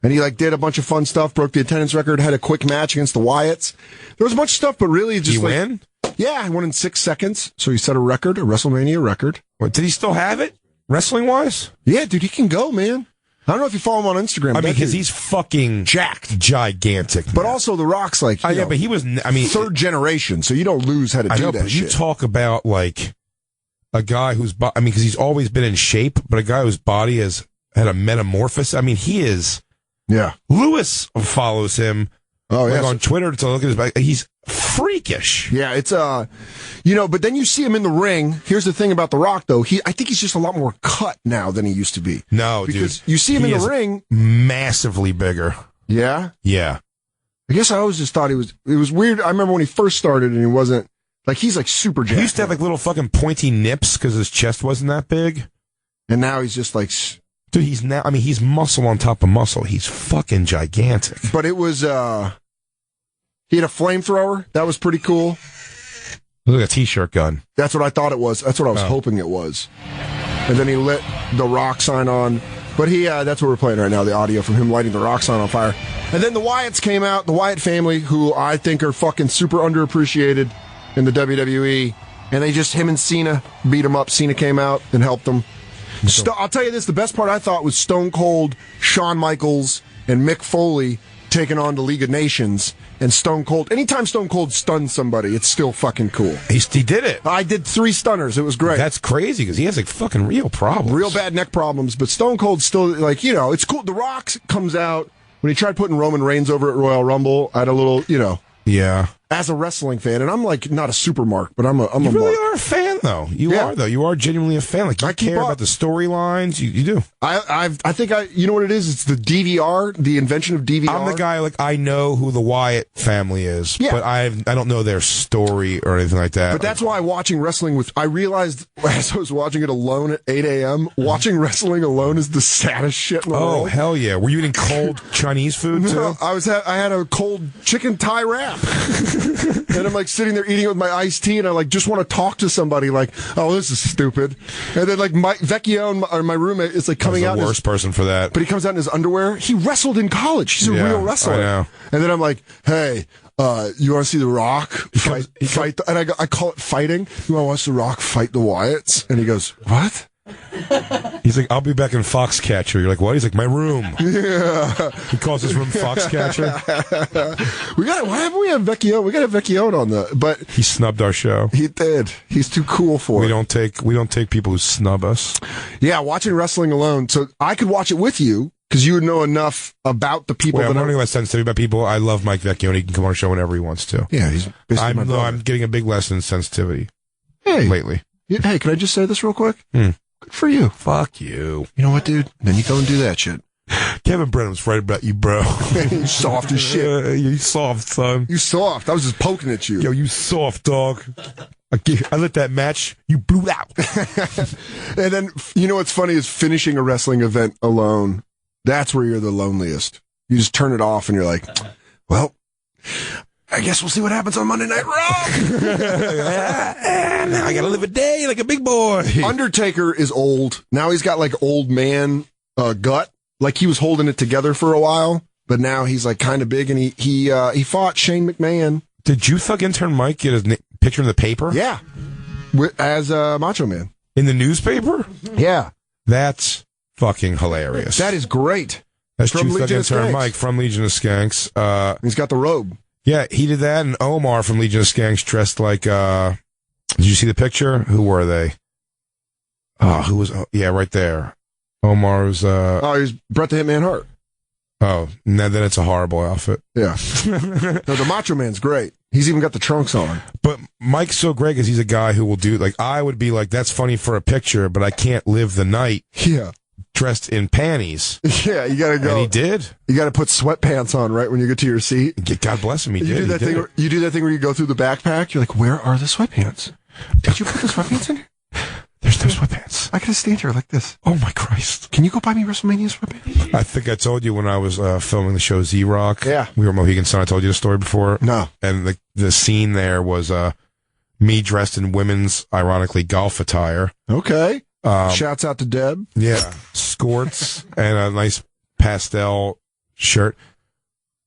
And he did a bunch of fun stuff, broke the attendance record, had a quick match against the Wyatts. There was a bunch of stuff, but really just he win? Yeah, he won in 6 seconds. So he set a record, a WrestleMania record. What, did he still have it, wrestling-wise? Yeah, dude, he can go, man. I don't know if you follow him on Instagram. I mean, because he's fucking jacked, gigantic. But also, The Rock's yeah, but he was, third generation, so you don't lose how to do that but shit. You talk about, a guy who's, because he's always been in shape, but a guy whose body has had a metamorphosis. I mean, he is. Yeah. Lewis follows him. Oh, yeah. On Twitter to look at his back. He's freakish. Yeah, it's, but then you see him in the ring. Here's the thing about The Rock, though. I think he's just a lot more cut now than he used to be. No, because you see him in the ring. Massively bigger. Yeah? Yeah. I guess I always just thought it was weird. I remember when he first started and he wasn't, he's super jacked. He used to have little fucking pointy nips because his chest wasn't that big. And now he's just dude, he's muscle on top of muscle. He's fucking gigantic. But it was, he had a flamethrower. That was pretty cool. It was like a t-shirt gun. That's what I thought it was. That's what I was hoping it was. And then he lit the Rock sign on. But that's what we're playing right now, the audio from him lighting the Rock sign on fire. And then the Wyatts came out, the Wyatt family, who I think are fucking super underappreciated in the WWE. and him and Cena beat him up. Cena came out and helped him. I'll tell you this, the best part I thought was Stone Cold, Shawn Michaels, and Mick Foley taking on the League of Nations. And Stone Cold, anytime Stone Cold stuns somebody, it's still fucking cool. He did it. I did 3 stunners. It was great. That's crazy because he has like fucking real problems. Real bad neck problems, but Stone Cold still, like, it's cool. The Rock comes out when he tried putting Roman Reigns over at Royal Rumble. I had a little, Yeah. As a wrestling fan, and I'm like not a super mark, but I'm a you really mark. are a fan, though. You are, though. You are genuinely a fan. Like, you care about the storylines. You do. I think you know what it is? It's the DVR, the invention of DVR. I'm the guy, like, I know who the Wyatt family is, but I don't know their story or anything like that. But that's why watching wrestling I realized as I was watching it alone at 8 a.m., watching wrestling alone is the saddest shit in the world. Oh, hell yeah. Were you eating cold Chinese food, too? No, I had a cold chicken Thai wrap. And I'm like sitting there eating it with my iced tea, and I like just want to talk to somebody like, oh, this is stupid. And then like my Vecchio, my roommate, is like coming out. The worst person for that. But he comes out in his underwear. He wrestled in college. He's a real wrestler. I know. And then I'm like, hey, you want to see The Rock fight? And I call it fighting. You want to watch The Rock fight the Wyatts? And he goes, what? He's like, I'll be back in Foxcatcher. You're like, what? He's like, my room. Yeah. He calls his room Foxcatcher. Why haven't we had Vecchio? We got a Vecchio on but he snubbed our show. He did. He's too cool for it. We don't take people who snub us. Yeah, watching wrestling alone. So I could watch it with you because you would know enough about the people. I'm learning less sensitivity about people. I love Mike Vecchio, and he can come on our show whenever he wants to. Yeah, he's basically my brother. I'm getting a big lesson in sensitivity lately. Hey, can I just say this real quick? Good for you. Fuck you. You know what, dude? Then you go and do that shit. Kevin Brennan was right about you, bro. You soft as shit. You soft, son. You soft. I was just poking at you. Yo, you soft, dog. I lit that match. You blew out. And then, you know what's funny is finishing a wrestling event alone. That's where you're the loneliest. You just turn it off and you're like, well, I guess we'll see what happens on Monday Night Raw. Now I gotta live a day like a big boy. Undertaker is old. Now he's got like old man gut. Like he was holding it together for a while, but now he's like kind of big, and he fought Shane McMahon. Did you thug intern Mike get his picture in the paper? Yeah, as Macho Man in the newspaper. Yeah, that's fucking hilarious. That is great. That's from Thug intern Mike from Legion of Skanks. He's got the robe. Yeah, he did that, and Omar from Legion of Skanks dressed like, did you see the picture? Who were they? Who was, right there. Omar was, he's Bret the Hitman Hart. Oh, no, then it's a horrible outfit. Yeah. No, the Macho Man's great. He's even got the trunks on. But Mike's so great because he's a guy who will do, like, I would be like, that's funny for a picture, but I can't live the night. Yeah. Dressed in panties. Yeah, you gotta go. And he did. You gotta put sweatpants on right when you get to your seat. God bless him, he did. You do that thing where you go through the backpack. You're like, where are the sweatpants? Did you put the sweatpants in here? There's no sweatpants. I gotta stand here like this. Oh my Christ. Can you go buy me WrestleMania sweatpants? I think I told you when I was filming the show Z-Rock. Yeah. We were Mohegan Sun. I told you the story before. No. And the scene there was me dressed in women's, ironically, golf attire. Okay. Shouts out to Deb. Yeah. Skorts and a nice pastel shirt.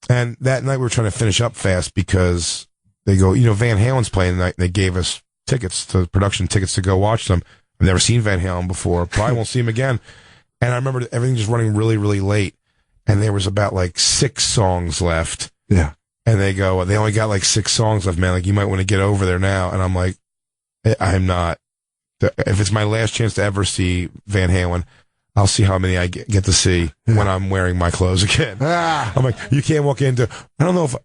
And that night we were trying to finish up fast because they go, Van Halen's playing tonight, and they gave us production tickets to go watch them. I've never seen Van Halen before. Probably won't see him again. And I remember everything just running really, really late. And there was about like 6 songs left. Yeah. And they go, they only got like 6 songs left, man. Like, you might want to get over there now. And I'm like, I'm not. If it's my last chance to ever see Van Halen, I'll see how many I get to see when I'm wearing my clothes again. I'm like, you can't walk into. I don't know if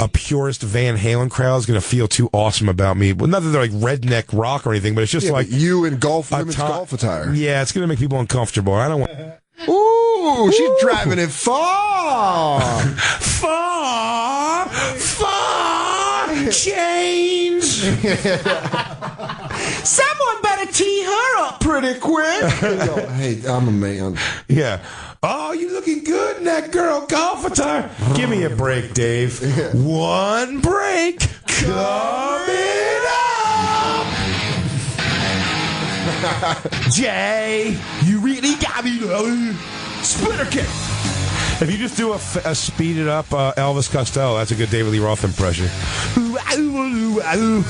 a purist Van Halen crowd is going to feel too awesome about me. Well, not that they're like redneck rock or anything, but it's just like you in women's golf attire. Yeah, it's going to make people uncomfortable. I don't want. Ooh, she's driving it far, Change. Someone better tee her up pretty quick. Hey, I'm a man. Yeah. Oh, you looking good in that girl golf attire. Give me a break, Dave. One break coming up. Jay, you really got me. Splitter kick. If you just do a speeded up Elvis Costello, that's a good David Lee Roth impression. Other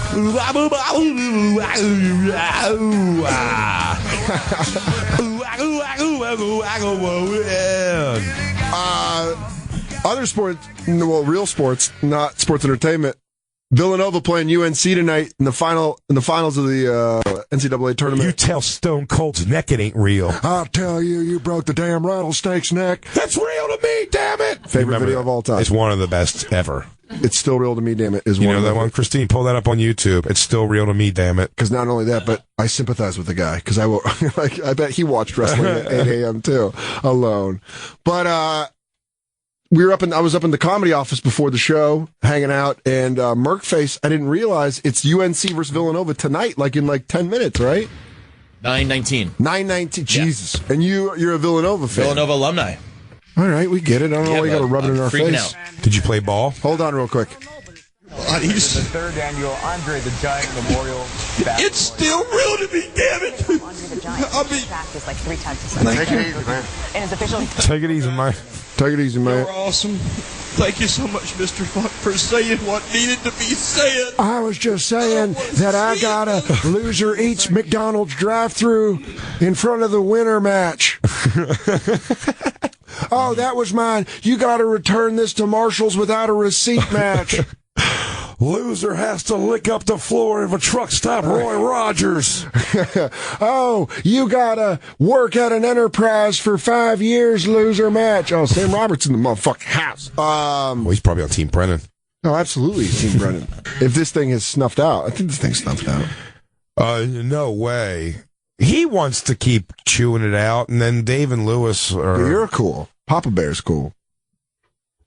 sports, well, real sports, not sports entertainment. Villanova playing UNC tonight in the finals of the NCAA tournament. You tell Stone Cold's neck it ain't real. I'll tell you, you broke the damn rattlesnake's neck. That's real to me, damn it. Favorite video of all time. It's one of the best ever. It's still real to me, damn it. Is you one know of that the, one, Christine? Pull that up on YouTube. It's still real to me, damn it. Because not only that, but I sympathize with the guy. Because I bet he watched wrestling at 8 a.m. too, alone. But I was up in the comedy office before the show, hanging out, and Merkface, I didn't realize it's UNC versus Villanova tonight, like in 10 minutes, right? 9:19. 9:19. Jesus. And you're a Villanova fan. Villanova alumni. All right, we get it. I don't know why you got to rub it in our face. Out. Did you play ball? Hold on real quick. It's the third annual Andre the Giant Memorial. It's still real to me, damn it! Andre the Giant practice like 3 times a Sunday. Take it easy, man. And his official. Take it easy, man. Take it easy, man. You're awesome. Thank you so much, Mr. Funk, for saying what needed to be said. I was just saying that I got a loser eats McDonald's drive-thru in front of the winner match. Oh, that was mine. You got to return this to Marshall's without a receipt match. Loser has to lick up the floor of a truck stop, Roy Rogers. Oh, you got to work at an enterprise for 5 years, loser match. Oh, Sam Roberts in the motherfucking house. Well, he's probably on Team Brennan. No, absolutely, Team Brennan. If this thing is snuffed out, I think this thing's snuffed out. No way. He wants to keep chewing it out, and then Dave and Lewis are... You're cool. Papa Bear's cool.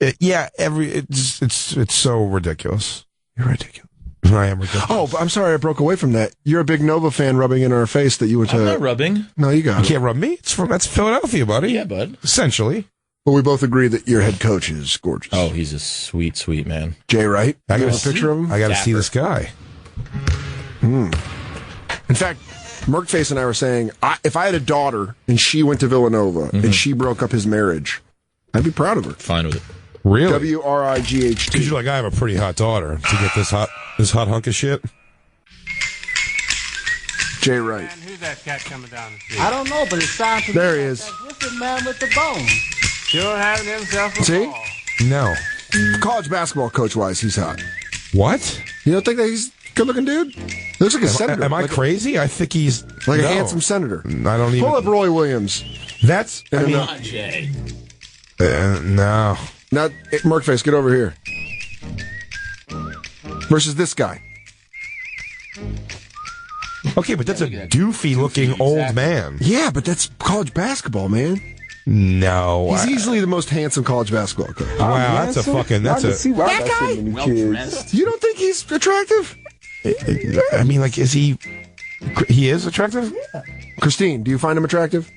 It's so ridiculous. You're ridiculous. I am ridiculous. Oh, but I'm sorry I broke away from that. You're a big Nova fan rubbing in our face that you went to... I'm not rubbing. No, you got it. You can't rub me. That's Philadelphia, buddy. Yeah, bud. Essentially. But we both agree that your head coach is gorgeous. Oh, he's a sweet, sweet man. Jay Wright? I got a picture of him? I got to see this guy. In fact, Merkface and I were saying, if I had a daughter and she went to Villanova and she broke up his marriage, I'd be proud of her. Fine with it. Really? WRIGHT. Because you're like, I have a pretty hot daughter to get this hot hunk of shit. Jay Wright. Man, who's that cat coming down the street? I don't know, but it sounds to There me he like is. that wicked man with the bone. Sure having himself a See? ball. No. College basketball coach-wise, he's hot. What? You don't think that he's a good-looking dude? He looks like a senator. Am I crazy? I think he's... Like a no. handsome senator. I don't even... Pull up Roy Williams. That's... I mean... Not Jay. No. Now, Merkface, get over here. Versus this guy. Okay, but that's a doofy-looking old man. Yeah, but that's college basketball, man. No. He's easily the most handsome college basketball coach. Wow, that's a fucking... That's a... That guy? Well-dressed. You don't think he's attractive? I mean, like, is he... He is attractive? Christine, do you find him attractive?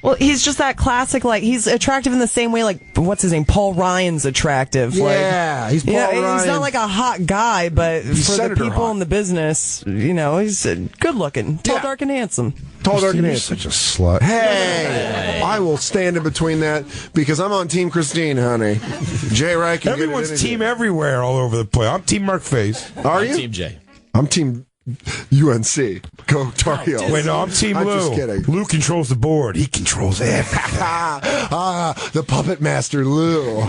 Well, he's just that classic, like, he's attractive in the same way, like, what's his name? Paul Ryan's attractive. Yeah, he's Paul Ryan. He's not like a hot guy, but He's for the Senator people hot. in the business, he's good looking. Tall, dark, and handsome. Tall, dark, and You're handsome. such a slut. Hey, I will stand in between that because I'm on Team Christine, honey. Jay Wright can Everyone's get it team everywhere all over the place. I'm Team Merkface. Are I'm you? Team Jay. I'm Team UNC. Go Tar Heels. Wait, no, I'm Team I'm Lou. just kidding. Lou controls the board. He controls everything. The puppet master Lou.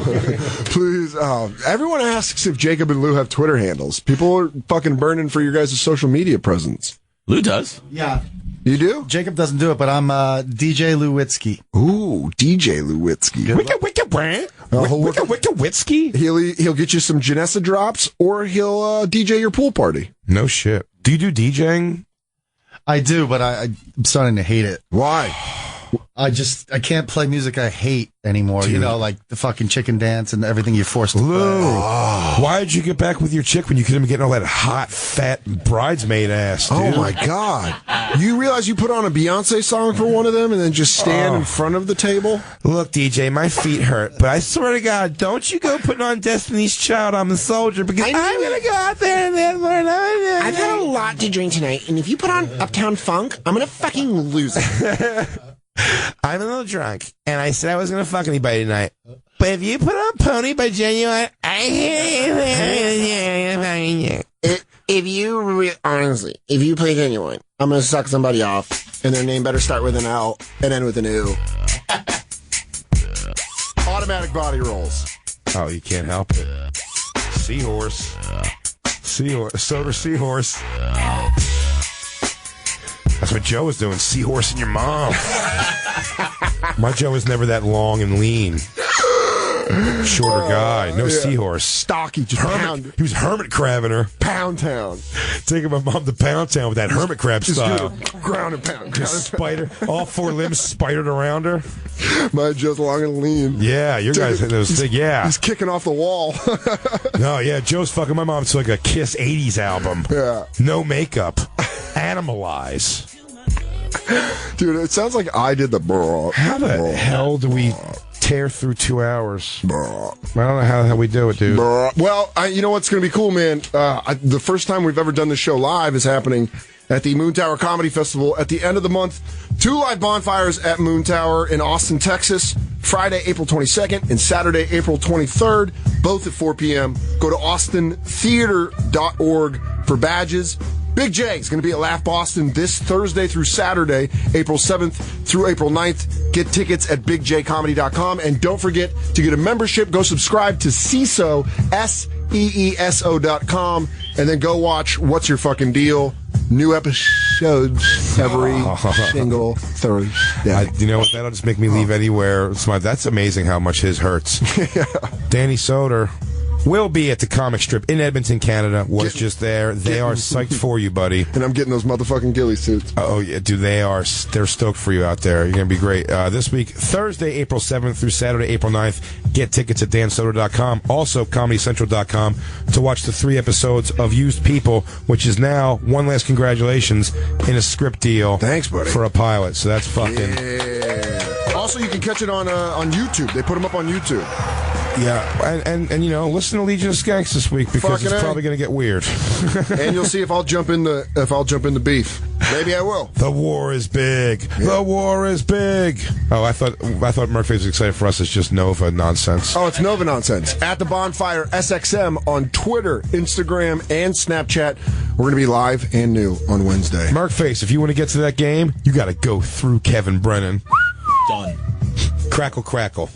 Please. Everyone asks if Jacob and Lou have Twitter handles. People are fucking burning for your guys' social media presence. Lou does. Yeah. You do? Jacob doesn't do it, but I'm DJ Lewitsky. Ooh, DJ Lewitsky. Wicka-wicka-witsky? He'll get you some Janessa drops, or he'll DJ your pool party. No shit. Do you do DJing? I do, but I'm starting to hate it. Why? I can't play music I hate anymore. Dude. You know, like the fucking chicken dance and everything you're forced to Lou, play. why did you get back with your chick when you couldn't be getting all that hot, fat bridesmaid ass, dude? Oh my God. You realize you put on a Beyonce song for one of them and then just stand in front of the table? Look, DJ, my feet hurt, but I swear to God, don't you go putting on Destiny's Child, I'm a Soldier, because I'm going to go out there and then I've had a lot to drink tonight, and if you put on Uptown Funk, I'm gonna fucking lose it. I'm a little drunk, and I said I wasn't going to fuck anybody tonight. But if you put on Pony by Genuine, And Honestly, if you play anyone, I'm going to suck somebody off, and their name better start with an L and end with an U. Automatic body rolls. Oh, you can't help it. Seahorse. Soder Seahorse. That's what Joe was doing, seahorse in your mom. My Joe was never that long and lean. Shorter guy, no seahorse. Stocky, just pound. He was hermit crabbing her. Pound town. Taking my mom to Pound Town with that hermit crab style. Ground and pound. Just spider, all four limbs spidered around her. My Joe's long and lean. Yeah, your guys had those things. Yeah. He's kicking off the wall. No, yeah, Joe's fucking my mom. It's like a Kiss 80s album. Yeah. No makeup. Animalize. Dude, it sounds like I did the bro. How the hell do we tear through 2 hours? I don't know how we do it, dude. Well, you know what's going to be cool, man? The first time we've ever done this show live is happening at the Moon Tower Comedy Festival at the end of the month. 2 live bonfires at Moon Tower in Austin, Texas, Friday, April 22nd, and Saturday, April 23rd, both at 4 p.m. Go to austintheater.org for badges. Big J is going to be at Laugh Boston this Thursday through Saturday, April 7th through April 9th. Get tickets at bigjcomedy.com. And don't forget to get a membership. Go subscribe to CESO, SEESO.com. And then go watch What's Your Fucking Deal? New episodes every single Thursday. You know what? That'll just make me leave anywhere. That's amazing how much his hurts. Danny Soder will be at the comic strip in Edmonton, Canada. Was just there. They are psyched for you, buddy. And I'm getting those motherfucking ghillie suits. Oh, yeah, dude, they're stoked for you out there. You're going to be great. This week, Thursday, April 7th through Saturday, April 9th. Get tickets at dansoder.com. Also, comedycentral.com to watch the 3 episodes of Used People, which is now, one last congratulations, in a script deal. Thanks, buddy. For a pilot. So that's fucking... Yeah. Also, you can catch it on YouTube. They put them up on YouTube. Yeah, and you know, listen to Legion of Skanks this week because it's probably going to get weird. And you'll see if I'll jump in the beef. Maybe I will. The war is big. Yeah. The war is big. Oh, I thought Murphy was excited for us. It's just Nova nonsense. Oh, it's Nova nonsense. At the Bonfire SXM on Twitter, Instagram, and Snapchat. We're going to be live and new on Wednesday. Murkface, if you want to get to that game, you got to go through Kevin Brennan. Done. Crackle, crackle.